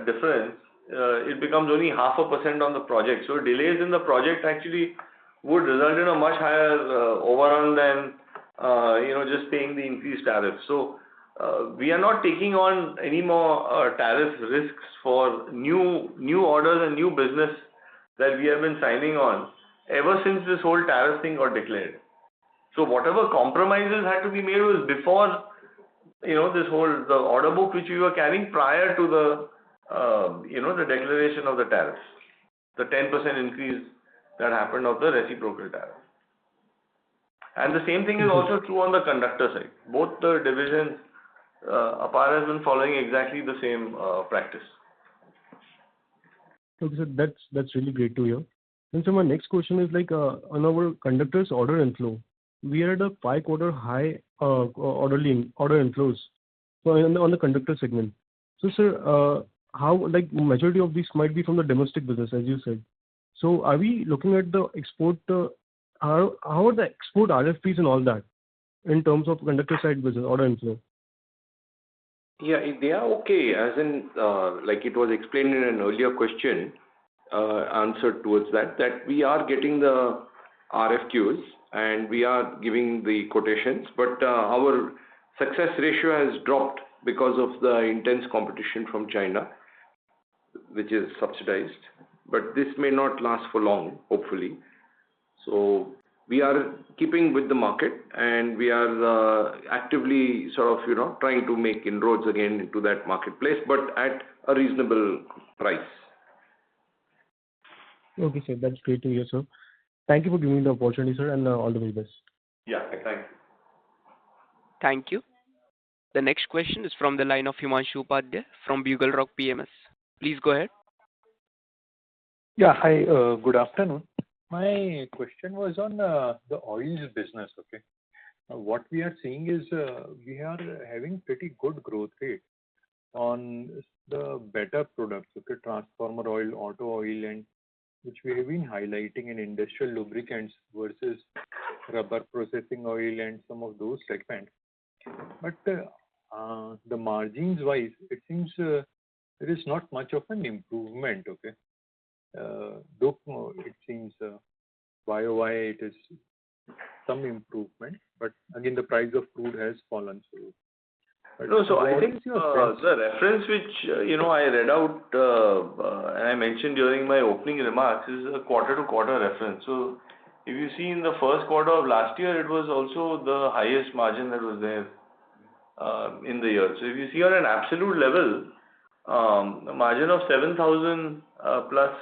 Speaker 3: difference, it becomes only 0.5% on the project. So delays in the project actually would result in a much higher overrun than just paying the increased tariff. So we are not taking on any more tariff risks for new orders and new business that we have been signing on ever since this whole tariff thing got declared. So whatever compromises had to be made was before the order book which we were carrying prior to the the declaration of the tariffs, the 10% increase that happened of the reciprocal tariff. And the same thing is also true on the conductor side. Both the divisions, Apar has been following exactly the same practice.
Speaker 12: Okay, so that's really great to hear. And so my next question is like on our conductors order inflow, we are at a 5-quarter high order inflows. So on the conductor segment. So sir, how like majority of these might be from the domestic business, as you said. So are we looking at the export? How are the export RFPs and all that in terms of conductor side business order inflow?
Speaker 7: Yeah, they are okay. As in, like it was explained in an earlier question, answered towards that we are getting the RFQs and we are giving the quotations, but our success ratio has dropped because of the intense competition from China, which is subsidized. But this may not last for long, hopefully. So we are keeping with the market and we are actively sort of trying to make inroads again into that marketplace, but at a reasonable price.
Speaker 12: Okay, sir, that's great to hear, sir. Thank you for giving me the opportunity, sir, and all the very best.
Speaker 3: Yeah, thank you.
Speaker 1: Thank you. The next question is from the line of Himanshu Upadhyay from Bugle Rock PMS. Please go ahead.
Speaker 13: Yeah, hi, good afternoon. My question was on the oils business, okay.
Speaker 14: what we are seeing is we are having pretty good growth rate on the better products, okay, transformer oil, auto oil, and which we have been highlighting in industrial lubricants versus rubber processing oil and some of those segments. But the margins wise, it seems there is not much of an improvement, okay. Though it seems YOY it is some improvement, but again the price of crude has fallen.
Speaker 3: No, so I think the reference which I read out and I mentioned during my opening remarks is a quarter-to-quarter reference. So if you see in the first quarter of last year, it was also the highest margin that was there in the year. So if you see on an absolute level, a margin of 7,000 plus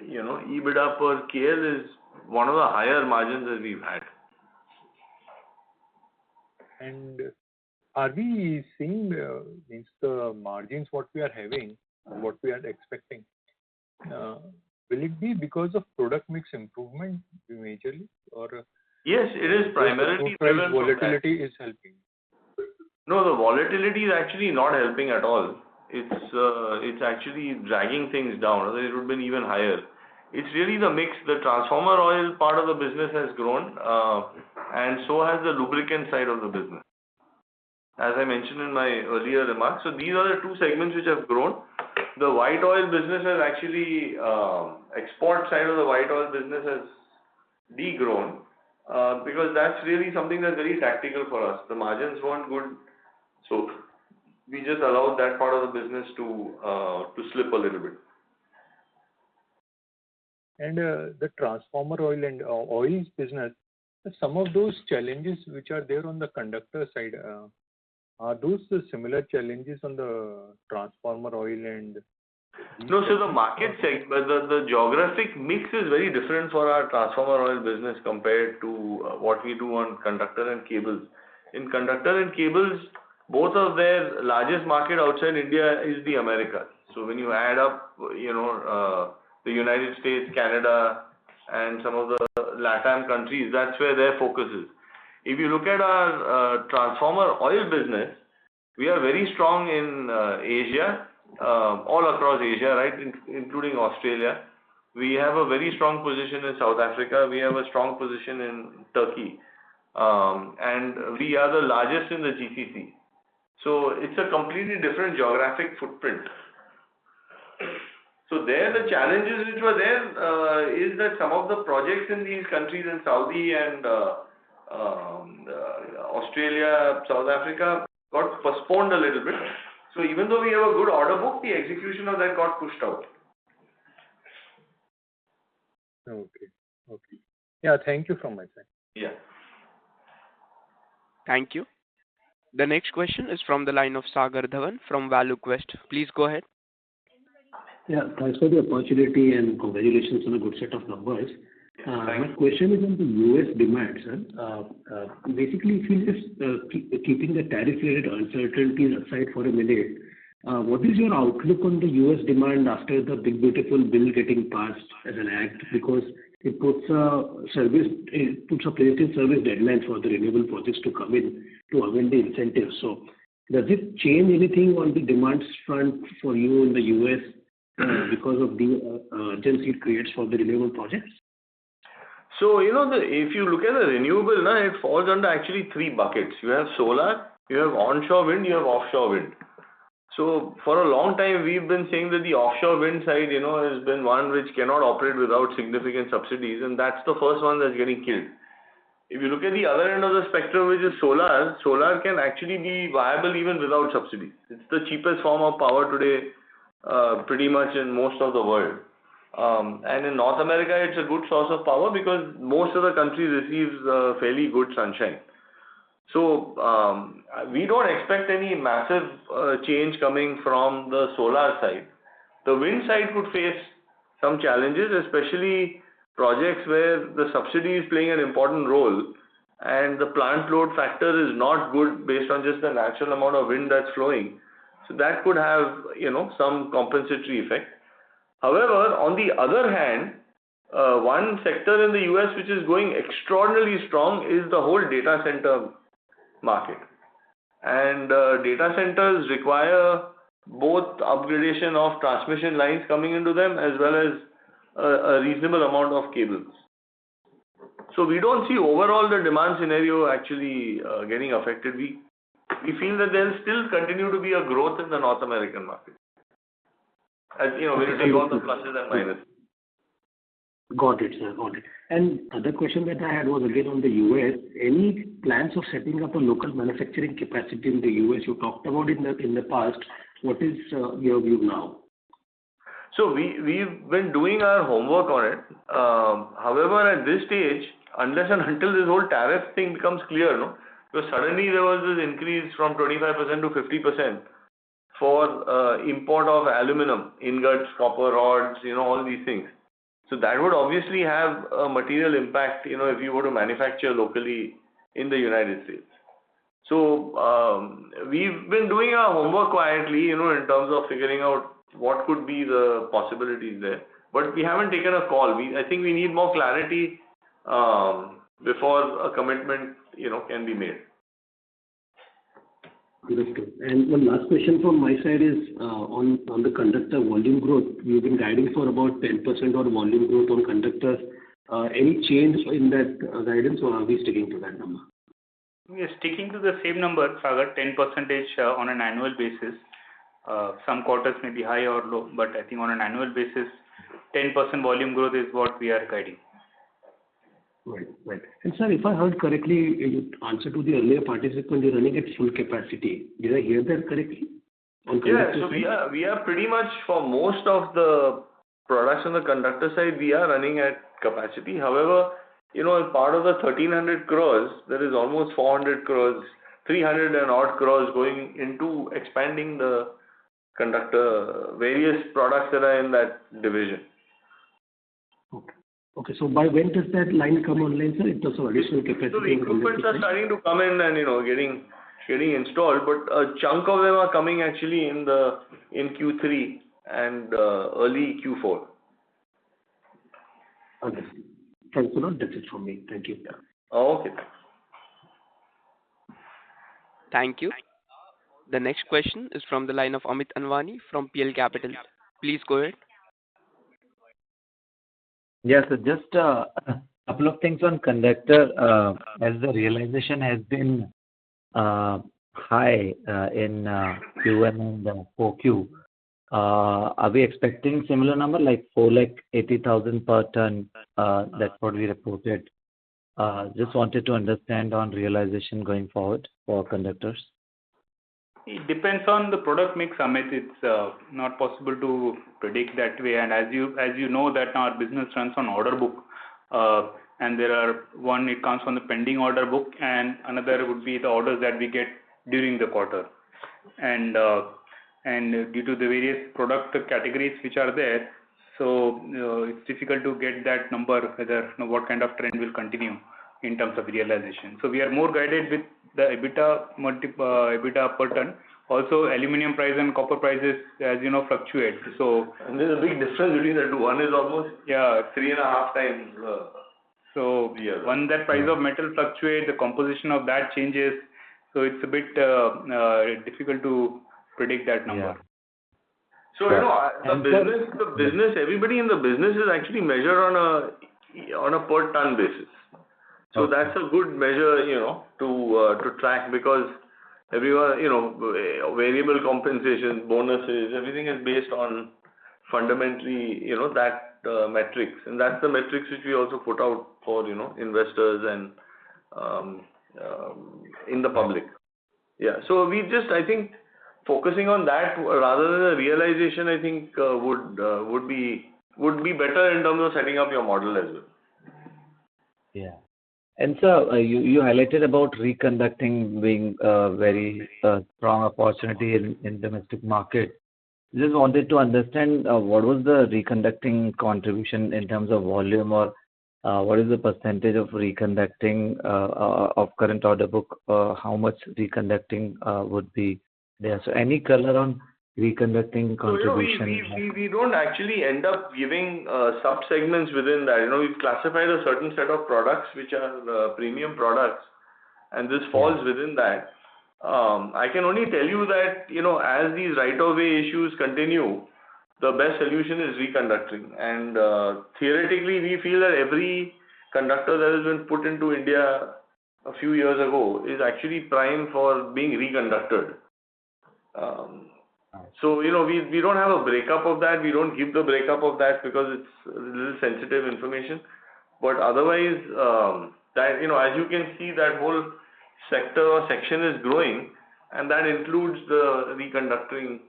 Speaker 3: EBITDA per KL is one of the higher margins that we've had.
Speaker 14: And are we seeing means the margins what we are having, what we are expecting? Will it be because of product mix improvement majorly, or
Speaker 3: yes, it is primarily driven.
Speaker 14: Volatility is helping.
Speaker 3: No, the volatility is actually not helping at all. It's actually dragging things down. Otherwise, it would have been even higher. It's really the mix. The transformer oil part of the business has grown, and so has the lubricant side of the business, as I mentioned in my earlier remarks. So these are the two segments which have grown. The white oil business has actually, export side of the white oil business has degrown, because that's really something that's very tactical for us. The margins weren't good, so we just allowed that part of the business to slip a little bit.
Speaker 14: And the transformer oil and oils business, some of those challenges which are there on the conductor side, are those the similar challenges on the transformer oil and?
Speaker 3: No, so the market segment, the geographic mix is very different for our transformer oil business compared to what we do on conductor and cables. In conductor and cables, both of their largest market outside India is the Americas. So when you add up, the United States, Canada, and some of the LATAM countries, that's where their focus is. If you look at our transformer oil business, we are very strong in Asia, all across Asia, right, including Australia. We have a very strong position in South Africa. We have a strong position in Turkey, and we are the largest in the GCC. So it's a completely different geographic footprint. So there, the challenges which were there is that some of the projects in these countries, in Saudi and Australia, South Africa, got postponed a little bit. So even though we have a good order book, the execution of that got pushed out.
Speaker 14: Okay. Yeah, thank you from my side.
Speaker 3: Yeah.
Speaker 1: Thank you. The next question is from the line of Sagar Dhawan from ValueQuest. Please go ahead.
Speaker 15: Yeah, thanks for the opportunity and congratulations on a good set of numbers. My question is on the US demand, sir. Basically, if you just keeping the tariff-related uncertainties aside for a minute, what is your outlook on the US demand after the Big Beautiful Bill getting passed as an act? Because it puts a place in service deadline for the renewable projects to come in to avail the incentives. So, does it change anything on the demand front for you in the US because of the urgency it creates for the renewable projects?
Speaker 3: So, if you look at the renewable, it falls under actually three buckets. You have solar, you have onshore wind, you have offshore wind. So, for a long time, we've been saying that the offshore wind side, has been one which cannot operate without significant subsidies, and that's the first one that's getting killed. If you look at the other end of the spectrum, which is solar, solar can actually be viable even without subsidies. It's the cheapest form of power today, pretty much in most of the world. And in North America, it's a good source of power because most of the country receives fairly good sunshine. So we don't expect any massive change coming from the solar side. The wind side could face some challenges, especially projects where the subsidy is playing an important role and the plant load factor is not good based on just the natural amount of wind that's flowing. So that could have, some compensatory effect. However, on the other hand, one sector in the US which is going extraordinarily strong is the whole data center market. And data centers require both upgradation of transmission lines coming into them as well as a reasonable amount of cables. So we don't see overall the demand scenario actually getting affected. We feel that there will still continue to be a growth in the North American market. As you know, when you take all the pluses and minuses.
Speaker 15: Got it, sir. Got it. And other question that I had was again on the US. Any plans of setting up a local manufacturing capacity in the US? You talked about in the past. What is your view now?
Speaker 3: So we've been doing our homework on it. However, at this stage, unless and until this whole tariff thing becomes clear, no, because suddenly there was this increase from 25% to 50% for import of aluminum, ingots, copper rods, all these things. So that would obviously have a material impact, if you were to manufacture locally in the United States. So we've been doing our homework quietly, in terms of figuring out what could be the possibilities there. But we haven't taken a call. I think we need more clarity before a commitment, can be made.
Speaker 15: Understood. And one last question from my side is on the conductor volume growth. We've been guiding for about 10% or volume growth on conductors. Any change in that guidance, or are we sticking to that number?
Speaker 5: We are sticking to the same number, Sagar, 10% on an annual basis. Some quarters may be high or low, but I think on an annual basis, 10% volume growth is what we are guiding.
Speaker 15: Right. And sir, if I heard correctly, you answer to the earlier participant, you're running at full capacity. Did I hear that correctly?
Speaker 3: Yeah, so we are pretty much, for most of the products on the conductor side, we are running at capacity. However, as part of the 1300 crores, there is almost 400 crores, 300 and odd crores going into expanding the conductor, various products that are in that division.
Speaker 15: Okay, so by when does that line come online, sir, in terms of additional capacity?
Speaker 3: So the equipments are starting to come in and getting installed, but a chunk of them are coming actually in Q3 and early Q4.
Speaker 15: Understood. Thanks a lot. That's it from me. Thank you.
Speaker 3: Okay.
Speaker 1: Thank you. The next question is from the line of Amit Anwani from PL Capital. Please go ahead.
Speaker 8: Yes, so just a couple of things on conductor. As the realization has been high in Q1 and 4Q, are we expecting similar number like 480,000 per ton? That's what we reported. Just wanted to understand on realization going forward for conductors.
Speaker 5: It depends on the product mix, Amit. It's not possible to predict that way. And as you know that our business runs on order book, and it comes from the pending order book, and another would be the orders that we get during the quarter. And due to the various product categories which are there, so it's difficult to get that number, whether what kind of trend will continue in terms of realization. So we are more guided with the EBITDA per ton. Also, aluminium price and copper prices, as you know, fluctuate. So
Speaker 3: and there's a big difference between the two. One is almost 3.5 times.
Speaker 5: So when that price of metal fluctuates, the composition of that changes. So it's a bit difficult to predict that number.
Speaker 3: Yeah. So the business, everybody in the business is actually measured on a per ton basis. So that's a good measure, to track, because everyone, variable compensation, bonuses, everything is based on fundamentally, that metrics, and that's the metrics which we also put out for, investors and in the public. Yeah. So we just, I think, focusing on that rather than the realization, I think would be better in terms of setting up your model as well.
Speaker 8: Yeah. And so you highlighted about reconducting being a very strong opportunity in domestic market. Just wanted to understand what was the reconducting contribution in terms of volume, or what is the percentage of reconducting of current order book? How much reconducting would be there? So any color on reconducting
Speaker 3: So,
Speaker 8: contribution?
Speaker 3: we don't actually end up giving sub-segments within that. We've classified a certain set of products which are premium products, and this falls within that. I can only tell you that, as these right-of-way issues continue, the best solution is reconducting. And theoretically, we feel that every conductor that has been put into India a few years ago is actually prime for being reconducted. So, we don't have a breakup of that. We don't give the breakup of that because it's a little sensitive information. But otherwise, that, as you can see, that whole sector or section is growing, and that includes the reconducting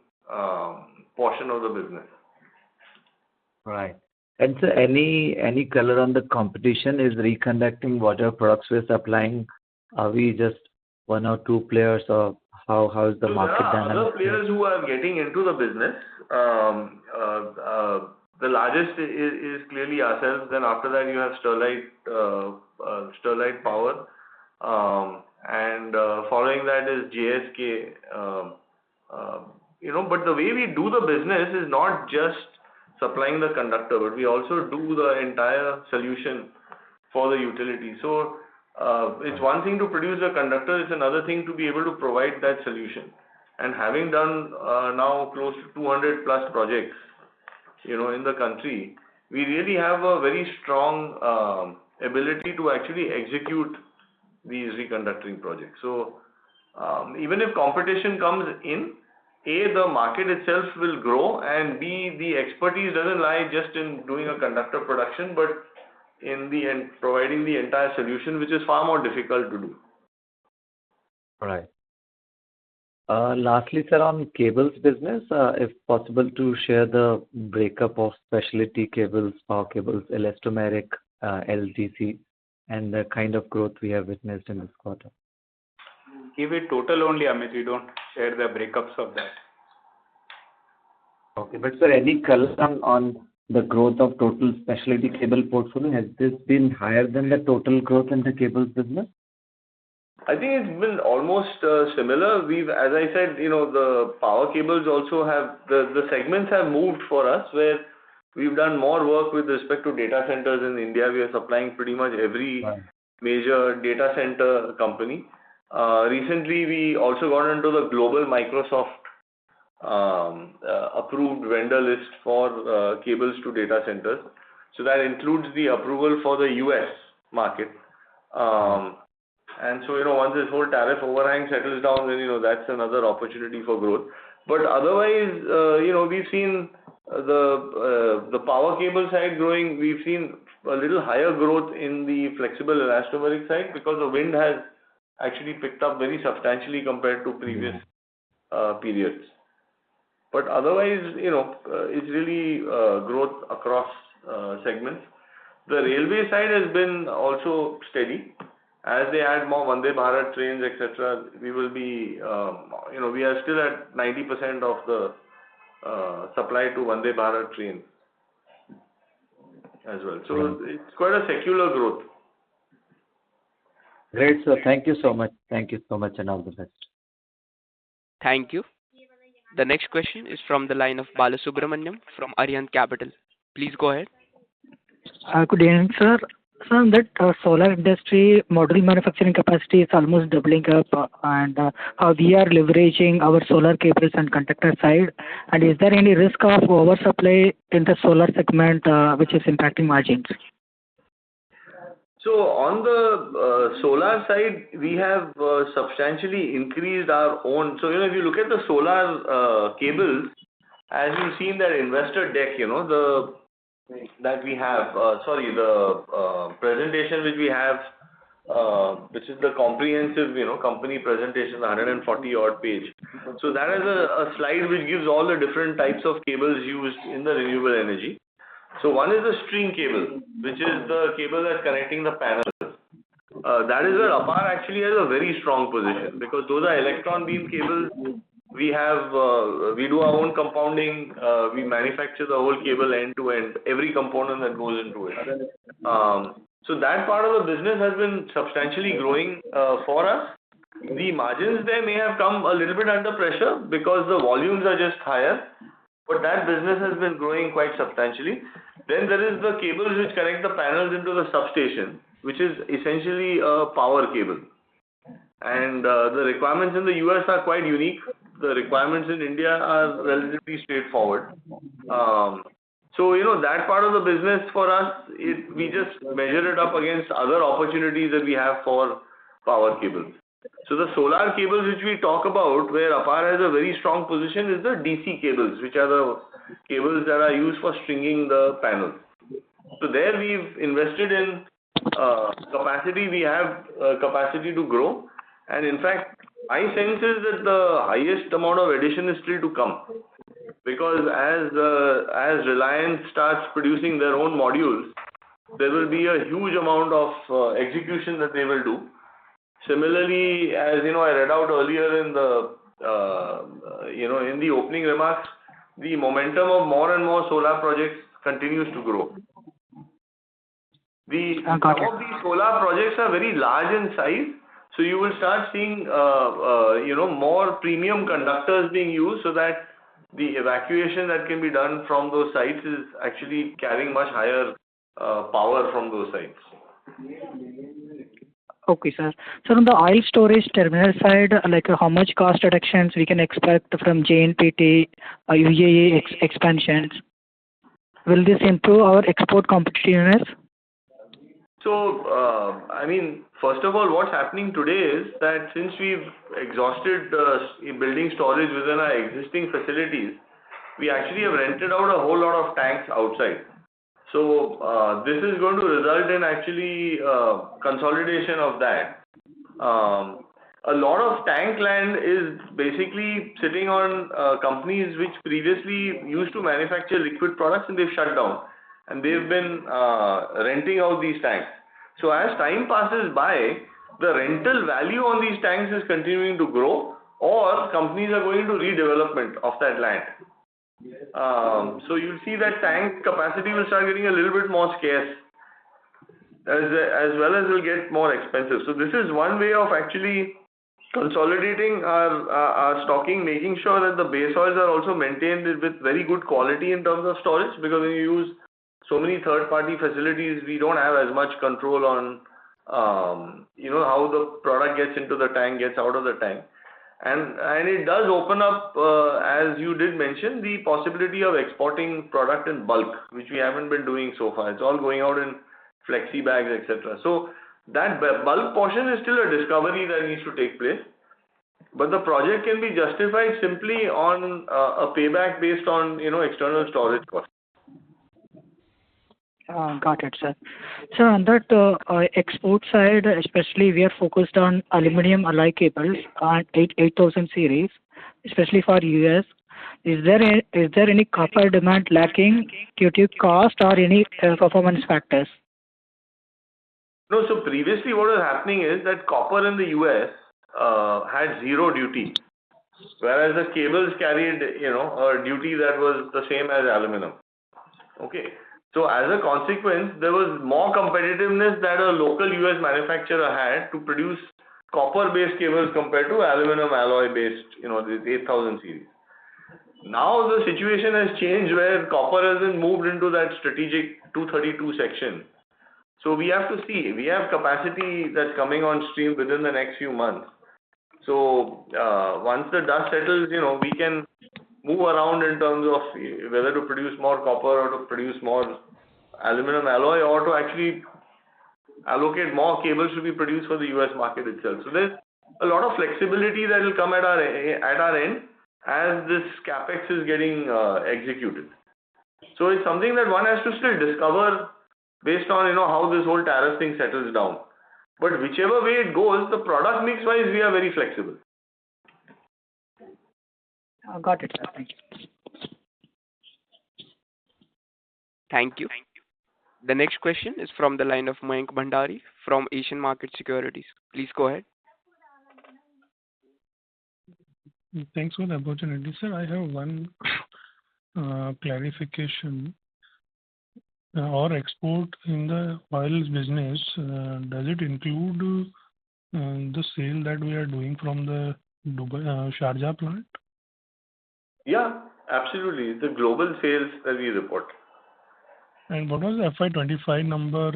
Speaker 3: portion of the business.
Speaker 8: Right. And so any color on the competition? Is reconducting whatever products we're supplying, are we just one or two players, or how is the market dynamic?
Speaker 3: There are other players who are getting into the business. The largest is clearly ourselves. Then after that, you have Sterlite Power, and following that is JSK. But the way we do the business is not just supplying the conductor, but we also do the entire solution for the utility. So it's one thing to produce a conductor, it's another thing to be able to provide that solution. And having done now close to 200 plus projects, in the country, we really have a very strong ability to actually execute these reconducting projects. So even if competition comes in, A, the market itself will grow, and B, the expertise doesn't lie just in doing a conductor production, but in the end providing the entire solution, which is far more difficult to do.
Speaker 8: Right. Lastly, sir, on cables business, if possible to share the breakup of specialty cables, power cables, elastomeric, LTC, and the kind of growth we have witnessed in this quarter.
Speaker 5: Give it total only, Amit. We don't share the breakups of that.
Speaker 8: Okay, but sir, any color on the growth of total specialty cable portfolio? Has this been higher than the total growth in the cables business?
Speaker 3: I think it's been almost similar. As I said, the power cables also have, the segments have moved for us, where we've done more work with respect to data centers in India. We are supplying pretty much every major data center company. Recently, we also got into the global Microsoft approved vendor list for cables to data centers. So that includes the approval for the US market. And so, once this whole tariff overhang settles down, then, that's another opportunity for growth. But otherwise, we've seen the power cable side growing. We've seen a little higher growth in the flexible elastomeric side because the wind has actually picked up very substantially compared to previous periods. But otherwise, it's really growth across segments. The railway side has been also steady. As they add more Vande Bharat trains, etc., we will be, we are still at 90% of the supply to Vande Bharat trains as well. So it's quite a secular growth.
Speaker 8: Great, sir. Thank you so much. Thank you so much, and all the best.
Speaker 1: Thank you. The next question is from the line of Balasubramaniam from Arihant Capital. Please go ahead.
Speaker 16: Good evening, sir. Sir, that solar industry module manufacturing capacity is almost doubling up, and how we are leveraging our solar cables and conductor side. And is there any risk of oversupply in the solar segment, which is impacting margins?
Speaker 3: So on the solar side, we have substantially increased our own. So, if you look at the solar cables, as you've seen that investor deck, that we have, the presentation which we have, which is the comprehensive, company presentation, 140 odd page. So that is a slide which gives all the different types of cables used in the renewable energy. So one is the string cable, which is the cable that's connecting the panels. That is where Apar actually has a very strong position, because those are electron beam cables. We have, we do our own compounding. We manufacture the whole cable end to end, every component that goes into it. So that part of the business has been substantially growing for us. The margins there may have come a little bit under pressure because the volumes are just higher, but that business has been growing quite substantially. Then there is the cables which connect the panels into the substation, which is essentially a power cable. And the requirements in the US are quite unique. The requirements in India are relatively straightforward. So, that part of the business for us, we just measure it up against other opportunities that we have for power cables. So the solar cables which we talk about, where Apar has a very strong position, is the DC cables, which are the cables that are used for stringing the panels. So there we've invested in capacity. We have capacity to grow, and in fact, my sense is that the highest amount of addition is still to come, because as Reliance starts producing their own modules, there will be a huge amount of execution that they will do. Similarly, as I read out earlier in the in the opening remarks, the momentum of more and more solar projects continues to grow. Some of these solar projects are very large in size, so you will start seeing more premium conductors being used, so that the evacuation that can be done from those sites is actually carrying much higher power from those sites.
Speaker 16: Okay, sir. So on the oil storage terminal side, like how much cost reductions we can expect from JNPT, UAE expansions? Will this improve our export competitiveness?
Speaker 3: So, first of all, what's happening today is that since we've exhausted building storage within our existing facilities, we actually have rented out a whole lot of tanks outside. So this is going to result in actually consolidation of that. A lot of tank land is basically sitting on companies which previously used to manufacture liquid products, and they've shut down, and they've been renting out these tanks. So as time passes by, the rental value on these tanks is continuing to grow, or companies are going to redevelopment of that land. So you'll see that tank capacity will start getting a little bit more scarce, as well as will get more expensive. So this is one way of actually consolidating our stocking, making sure that the base oils are also maintained with very good quality in terms of storage, because when you use so many third-party facilities, we don't have as much control on how the product gets into the tank, gets out of the tank. And it does open up, as you did mention, the possibility of exporting product in bulk, which we haven't been doing so far. It's all going out in flexi bags, etc. So that bulk portion is still a discovery that needs to take place. But the project can be justified simply on a payback based on external storage costs.
Speaker 16: Got it, sir. So on that export side, especially we are focused on aluminum alloy cables and 8000 series, especially for US. Is there any copper demand lacking due to cost or any performance factors?
Speaker 3: No, so previously what was happening is that copper in the US had zero duty, whereas the cables carried a duty that was the same as aluminum. Okay. So as a consequence, there was more competitiveness that a local US manufacturer had to produce copper-based cables compared to aluminum alloy-based, the 8000 series. Now the situation has changed where copper has been moved into that strategic 232 section. So we have to see. We have capacity that's coming on stream within the next few months. So once the dust settles, we can move around in terms of whether to produce more copper or to produce more aluminum alloy, or to actually allocate more cables to be produced for the US market itself. So there's a lot of flexibility that will come at our end as this capex is getting executed. So it's something that one has to still discover based on how this whole tariff thing settles down. But whichever way it goes, the product mix wise, we are very flexible.
Speaker 16: Got it, sir. Thank you.
Speaker 1: Thank you. The next question is from the line of Mayank Bhandari from Asian Market Securities. Please go ahead.
Speaker 17: Thanks for the opportunity, sir. I have one clarification. Our export in the oils business, does it include the sale that we are doing from the Dubai, Sharjah plant?
Speaker 3: Yeah, absolutely. It's the global sales that we report.
Speaker 17: And what was the FY25 number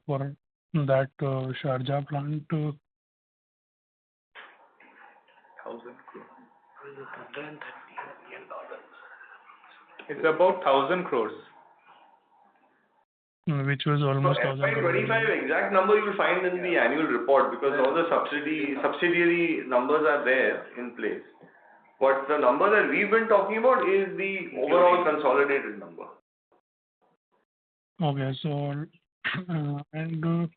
Speaker 17: for that Sharjah plant?
Speaker 3: 1,000 crores.
Speaker 5: It's about 1,000 crores.
Speaker 17: Which was almost 1,000 crores.
Speaker 3: FY25 exact number you will find in the annual report because all the subsidiary numbers are there in place. But the number that we've been talking about is the overall consolidated number.
Speaker 17: Okay, so and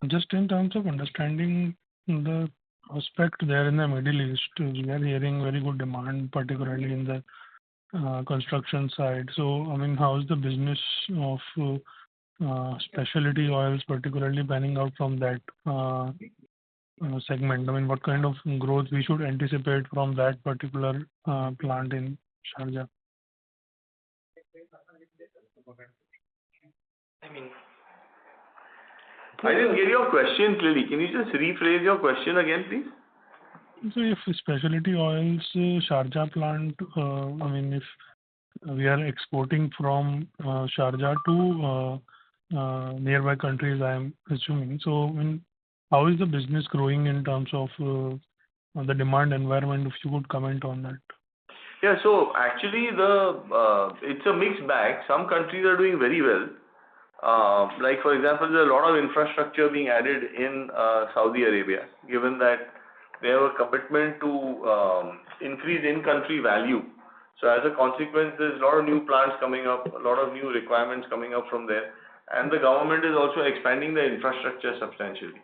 Speaker 17: just in terms of understanding the aspect there in the Middle East, we are hearing very good demand, particularly in the construction side. So, I mean, how is the business of specialty oils, particularly panning out from that segment? I mean, what kind of growth we should anticipate from that particular plant in Sharjah?
Speaker 3: I didn't get your question clearly. Can you just rephrase your question again, please?
Speaker 17: So, if specialty oils Sharjah plant, I mean, if we are exporting from Sharjah to nearby countries, I am assuming. So, I mean, how is the business growing in terms of the demand environment? If you could comment on that.
Speaker 3: Yeah, so actually it's a mixed bag. Some countries are doing very well. Like for example, there's a lot of infrastructure being added in Saudi Arabia, given that they have a commitment to increase in-country value. So as a consequence, there's a lot of new plants coming up, a lot of new requirements coming up from there, and the government is also expanding the infrastructure substantially.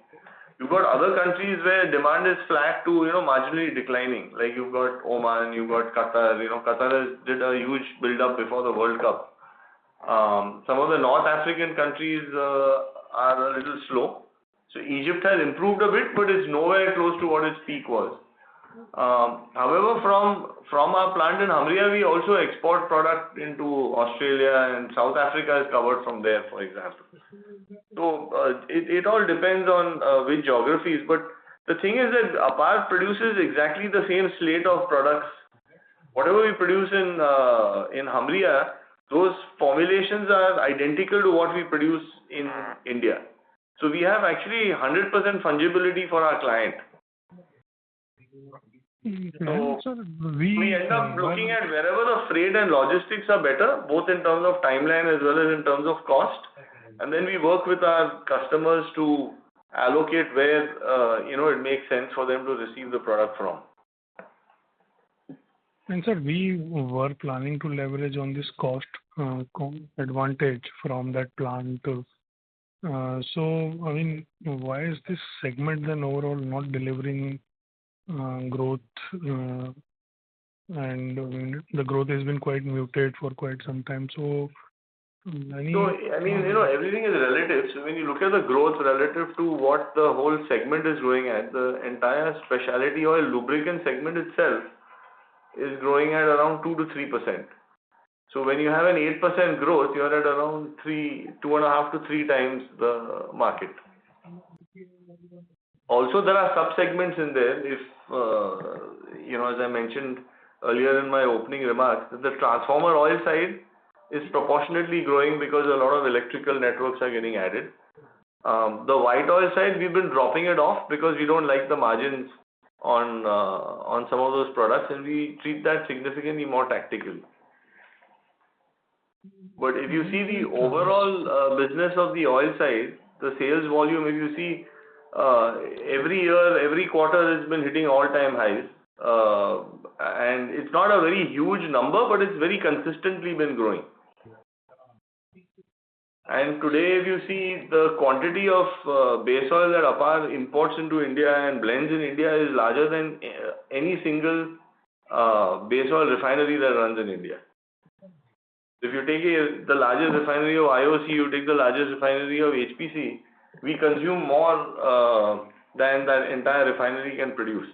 Speaker 3: You've got other countries where demand is flat to marginally declining. Like you've got Oman, you've got Qatar. Qatar did a huge build-up before the World Cup. Some of the North African countries are a little slow. So Egypt has improved a bit, but it's nowhere close to what its peak was. However, from our plant in Hamria, we also export product into Australia, and South Africa is covered from there, for example. So it all depends on which geographies. But the thing is that Apar produces exactly the same slate of products. Whatever we produce in Hamria, those formulations are identical to what we produce in India. So we have actually 100% fungibility for our client. So we end up looking at wherever the freight and logistics are better, both in terms of timeline as well as in terms of cost. And then we work with our customers to allocate where it makes sense for them to receive the product from.
Speaker 17: And sir, we were planning to leverage on this cost advantage from that plant. So, I mean, why is this segment then overall not delivering growth? And I mean, the growth has been quite muted for quite some time. So,
Speaker 3: everything is relative. So when you look at the growth relative to what the whole segment is growing at, the entire specialty oil lubricant segment itself is growing at around 2 to 3%. So when you have an 8% growth, you are at around 2.5 to 3 times the market. Also, there are sub-segments in there. If, as I mentioned earlier in my opening remarks, the transformer oil side is proportionately growing because a lot of electrical networks are getting added. The white oil side, we've been dropping it off because we don't like the margins on some of those products, and we treat that significantly more tactically. But if you see the overall business of the oil side, the sales volume, if you see every year, every quarter has been hitting all-time highs. And it's not a very huge number, but it's very consistently been growing. And today, if you see the quantity of base oil that Apar imports into India and blends in India is larger than any single base oil refinery that runs in India. If you take the largest refinery of IOC, you take the largest refinery of HPC, we consume more than that entire refinery can produce.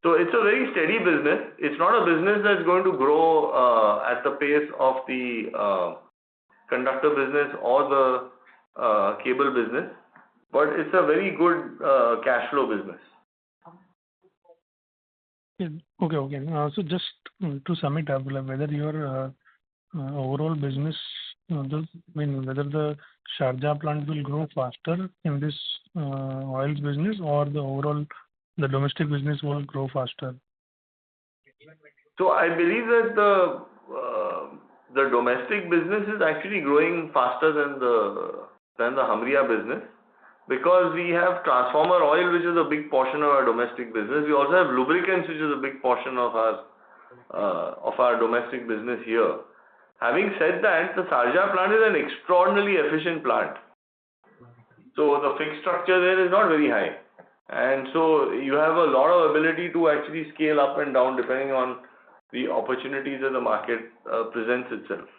Speaker 3: So it's a very steady business. It's not a business that's going to grow at the pace of the conductor business or the cable business. but it's a very good cash flow business.
Speaker 17: Yeah. Okay. So just to sum it up, like whether your overall business, whether the Sharjah plant will grow faster in this oils business, or the domestic business will grow faster.
Speaker 3: So I believe that the domestic business is actually growing faster than the Hamriya business, because we have transformer oil, which is a big portion of our domestic business. We also have lubricants, which is a big portion of our domestic business here. Having said that, the Sharjah plant is an extraordinarily efficient plant. So the fixed structure there is not very high. And so you have a lot of ability to actually scale up and down depending on the opportunities that the market presents itself.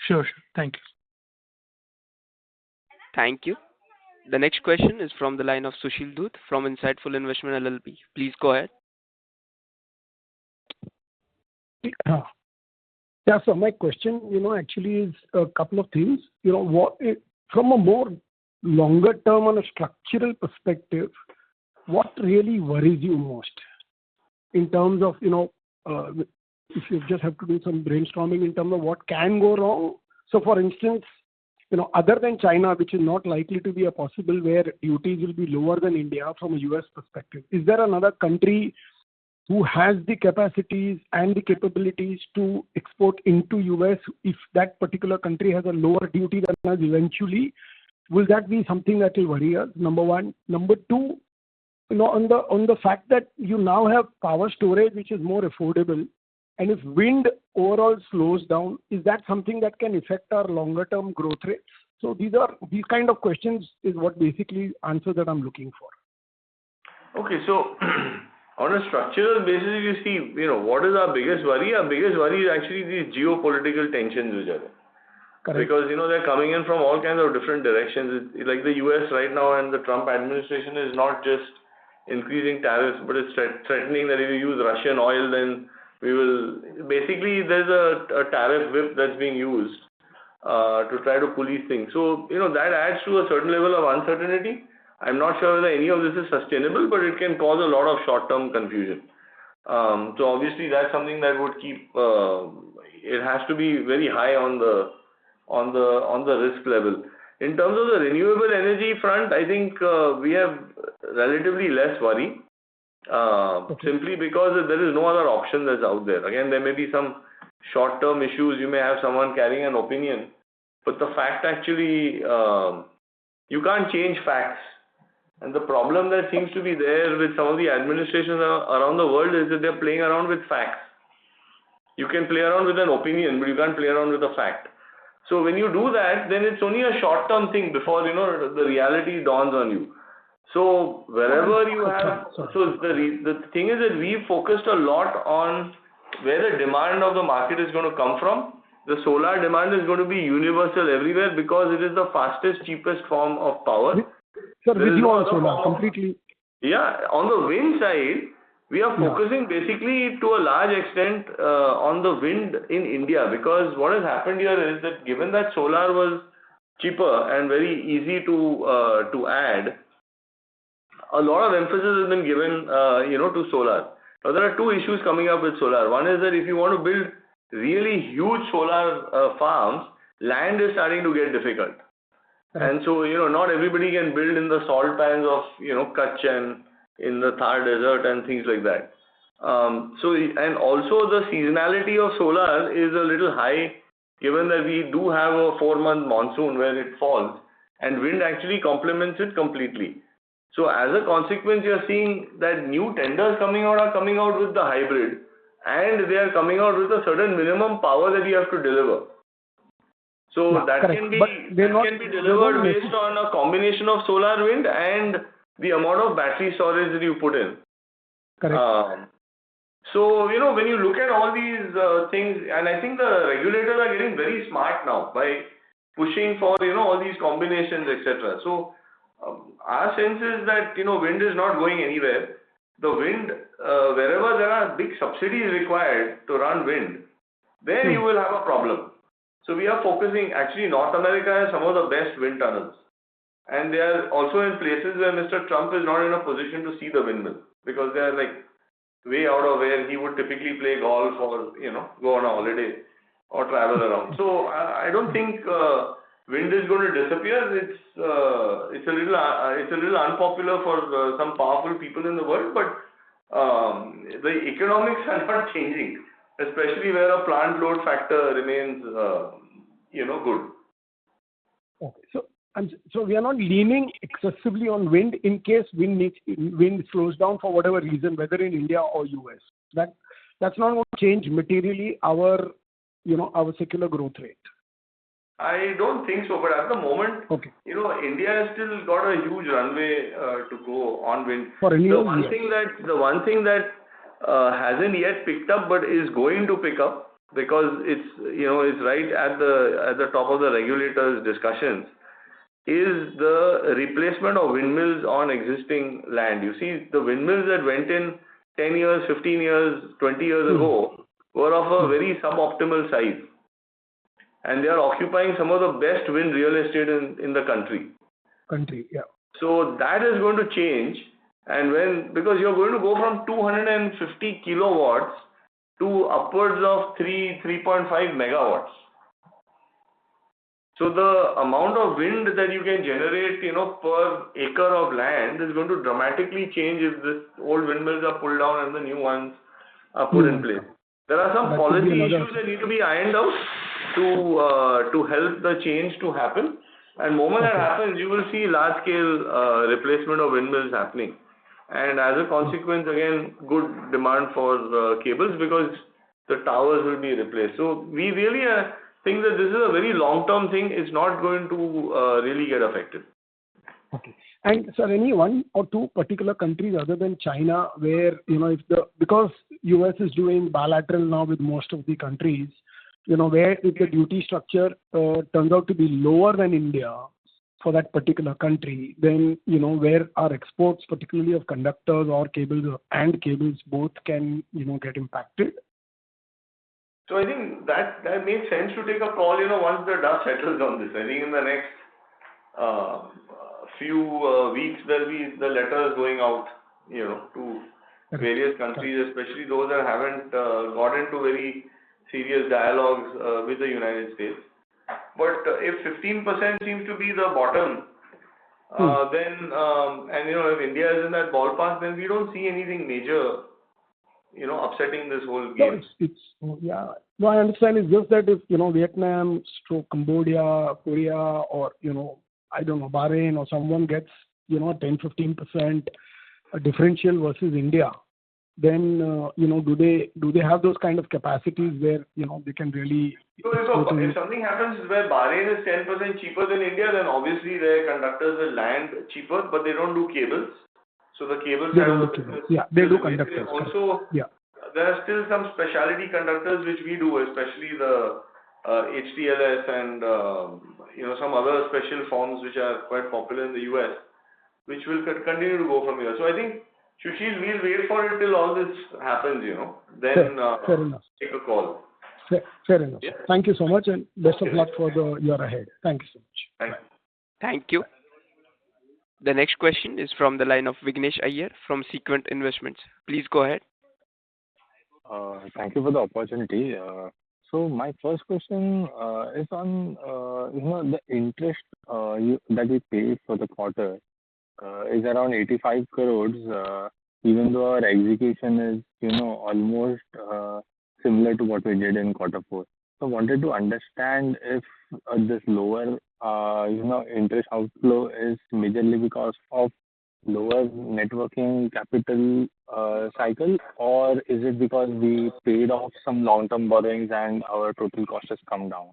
Speaker 17: Sure. Thank you.
Speaker 1: Thank you. The next question is from the line of Sushil Dhoot from Insightful Investment LLP. Please go ahead.
Speaker 13: Yeah, so my question, actually is a couple of things. From a more longer term on a structural perspective, what really worries you most in terms of, if you just have to do some brainstorming in terms of what can go wrong? So for instance, other than China, which is not likely to be a possible where duties will be lower than India from a US perspective, is there another country who has the capacities and the capabilities to export into US if that particular country has a lower duty than us eventually? Will that be something that will worry us? Number one. Number two, on the fact that you now have power storage which is more affordable, and if wind overall slows down, is that something that can affect our longer term growth rates? So these kind of questions is what basically answer that I'm looking for.
Speaker 3: Okay, so on a structural basis, you see, what is our biggest worry? Our biggest worry is actually these geopolitical tensions which are there. Correct. Because, they're coming in from all kinds of different directions. It's like the US right now and the Trump administration is not just increasing tariffs, but it's threatening that if you use Russian oil, then we will, basically there's a tariff whip that's being used to try to police things. So, that adds to a certain level of uncertainty. I'm not sure whether any of this is sustainable, but it can cause a lot of short-term confusion. So obviously that's something that would keep, it has to be very high on the risk level. In terms of the renewable energy front, I think we have relatively less worry, simply because there is no other option that's out there. Again, there may be some short-term issues. You may have someone carrying an opinion, but the fact actually, you can't change facts. And the problem that seems to be there with some of the administrations around the world is that they're playing around with facts. You can play around with an opinion, but you can't play around with a fact. So when you do that, then it's only a short-term thing before, the reality dawns on you. So wherever you have, so the thing is that we've focused a lot on where the demand of the market is going to come from. The solar demand is going to be universal everywhere because it is the fastest, cheapest form of power.
Speaker 13: Sir, with you on solar, completely.
Speaker 3: Yeah, on the wind side, we are focusing basically to a large extent on the wind in India, because what has happened here is that given that solar was cheaper and very easy to add, a lot of emphasis has been given to solar. Now there are two issues coming up with solar. One is that if you want to build really huge solar farms, land is starting to get difficult. And so, not everybody can build in the salt pans of, Kutch and in the Thar desert and things like that. And also the seasonality of solar is a little high, given that we do have a 4-month monsoon where it falls, and wind actually complements it completely. So as a consequence, you are seeing that new tenders are coming out with the hybrid, and they are coming out with a certain minimum power that you have to deliver. So that can be delivered based on a combination of solar, wind, and the amount of battery storage that you put in.
Speaker 13: Correct.
Speaker 3: So, when you look at all these things, and I think the regulators are getting very smart now by pushing for, all these combinations, etc. So, our sense is that, wind is not going anywhere. The wind, wherever there are big subsidies required to run wind, there you will have a problem. So we are focusing, actually North America has some of the best wind tunnels. And they are also in places where Mr. Trump is not in a position to see the windmill because they are like way out of where he would typically play golf or, go on a holiday or travel around. So I don't think wind is going to disappear. It's a little unpopular for some powerful people in the world, but the economics are not changing, especially where a plant load factor remains, good.
Speaker 13: Okay. So we are not leaning excessively on wind in case wind slows down for whatever reason, whether in India or US. That's not going to change materially our secular growth rate.
Speaker 3: I don't think so, but at the moment, India has still got a huge runway to go on wind. The one thing that hasn't yet picked up but is going to pick up because it's right at the top of the regulators' discussions is the replacement of windmills on existing land. You see, the windmills that went in 10 years, 15 years, 20 years ago were of a very suboptimal size. And they are occupying some of the best wind real estate in the country. So that is going to change, and because you're going to go from 250 kilowatts to upwards of 3.5 megawatts. So the amount of wind that you can generate, per acre of land is going to dramatically change if the old windmills are pulled down and the new ones are put in place. There are some policy issues that need to be ironed out to help the change to happen. And moment that happens, you will see large scale replacement of windmills happening. And as a consequence, again, good demand for cables because the towers will be replaced. So we really think that this is a very long-term thing. It's not going to really get affected.
Speaker 13: Okay. And sir, any one or two particular countries other than China where, because US is doing bilateral now with most of the countries, where if the duty structure turns out to be lower than India for that particular country, then, where our exports, particularly of conductors or cables and cables, both can, get impacted?
Speaker 3: So I think that makes sense to take a call, once the dust settles on this. I think in the next few weeks there'll be the letters going out, to various countries, especially those that haven't got into very serious dialogues with the United States. But if 15% seems to be the bottom, then, if India is in that ballpark, then we don't see anything major, upsetting this whole game.
Speaker 13: No, I understand. It's just that if, Vietnam, Cambodia, Korea, or, I don't know, Bahrain or someone gets, 10-15% differential versus India, then, do they have those kind of capacities where, they can really...
Speaker 3: So if something happens where Bahrain is 10% cheaper than India, then obviously their conductors will land cheaper, but they don't do cables. So the cables side of the business...
Speaker 13: Yeah, they do conductors.
Speaker 3: Also, there are still some specialty conductors which we do, especially the HTLS and, some other special forms which are quite popular in the US, which will continue to go from here. So I think, Sushil, we'll wait for it till all this happens, then
Speaker 13: fair enough.
Speaker 3: Take a call.
Speaker 13: Fair enough. Yeah. Thank you so much and best of luck for the year ahead. Thank you so much.
Speaker 1: Thank you. The next question is from the line of Vignesh Iyer from Sequent Investments. Please go ahead.
Speaker 18: Thank you for the opportunity. So my first question is on the interest that we paid for the quarter is around 85 crores, even though our execution is almost similar to what we did in quarter 4. So I wanted to understand if this lower interest outflow is majorly because of lower net working capital cycle, or is it because we paid off some long-term borrowings and our total cost has come down?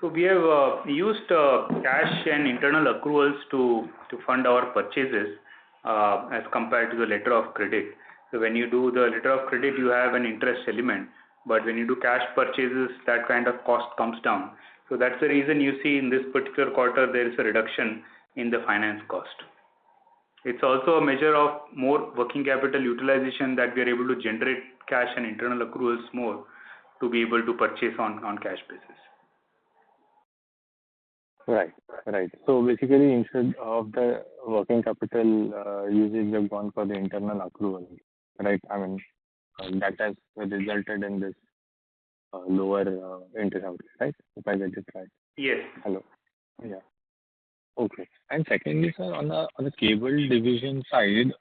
Speaker 5: So we have used cash and internal accruals to fund our purchases as compared to the letter of credit. So when you do the letter of credit, you have an interest element, but when you do cash purchases, that kind of cost comes down. So that's the reason you see in this particular quarter there is a reduction in the finance cost. It's also a measure of more working capital utilization that we are able to generate cash and internal accruals more to be able to purchase on cash basis.
Speaker 18: Right. So basically, instead of the working capital usage, we have gone for the internal accrual, right? I mean, that has resulted in this lower interest outlay, right? If I get it right.
Speaker 5: Yes.
Speaker 18: Hello. Yeah. Okay. And secondly, sir, on the cable division side,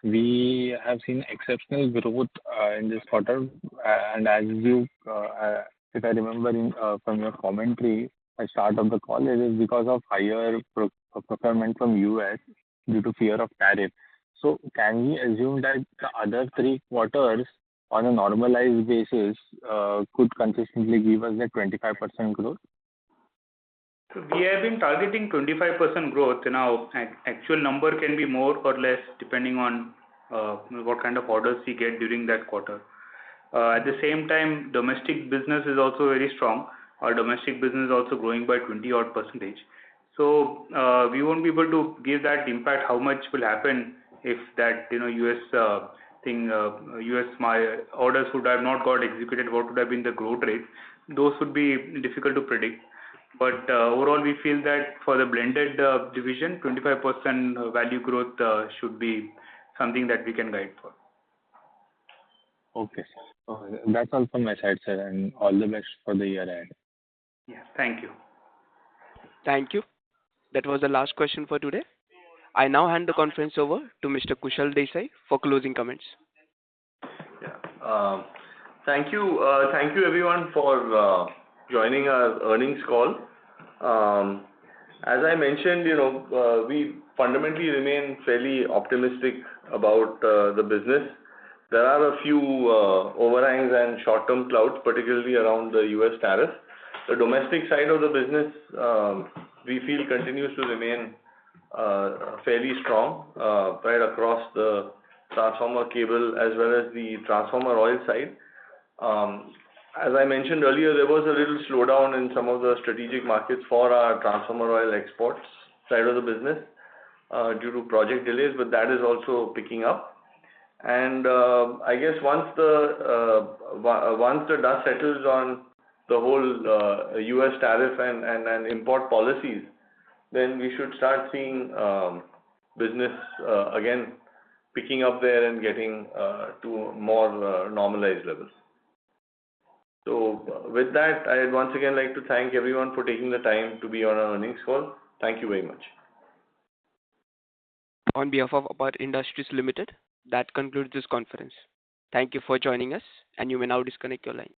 Speaker 18: we have seen exceptional growth in this quarter. And as you, if I remember from your commentary at start of the call, it is because of higher procurement from US due to fear of tariff. So can we assume that the other 3 quarters on a normalized basis could consistently give us that 25% growth?
Speaker 5: So we have been targeting 25% growth. Now, actual number can be more or less depending on what kind of orders we get during that quarter. At the same time, domestic business is also very strong. Our domestic business is also growing by 20% odd. So we won't be able to give that impact how much will happen if that US my orders would have not got executed. What would have been the growth rate? Those would be difficult to predict. But overall, we feel that for the blended division, 25% value growth should be something that we can guide for.
Speaker 18: Okay, sir. That's all from my side, sir, and all the best for the year ahead.
Speaker 5: Yeah, thank you.
Speaker 1: Thank you. That was the last question for today. I now hand the conference over to Mr. Kushal Desai for closing comments.
Speaker 3: Yeah. Thank you everyone for joining our earnings call. As I mentioned, we fundamentally remain fairly optimistic about the business. There are a few overhangs and short-term clouds, particularly around the US tariff. The domestic side of the business, we feel continues to remain fairly strong right across the transformer cable as well as the transformer oil side. As I mentioned earlier, there was a little slowdown in some of the strategic markets for our transformer oil exports side of the business due to project delays, but that is also picking up. And I guess once the dust settles on the whole US tariff and import policies, then we should start seeing business again picking up there and getting to more normalized levels. So with that, I'd once again like to thank everyone for taking the time to be on our earnings call. Thank you very much.
Speaker 1: On behalf of Apar Industries Limited, that concludes this conference. Thank you for joining us, and you may now disconnect your line.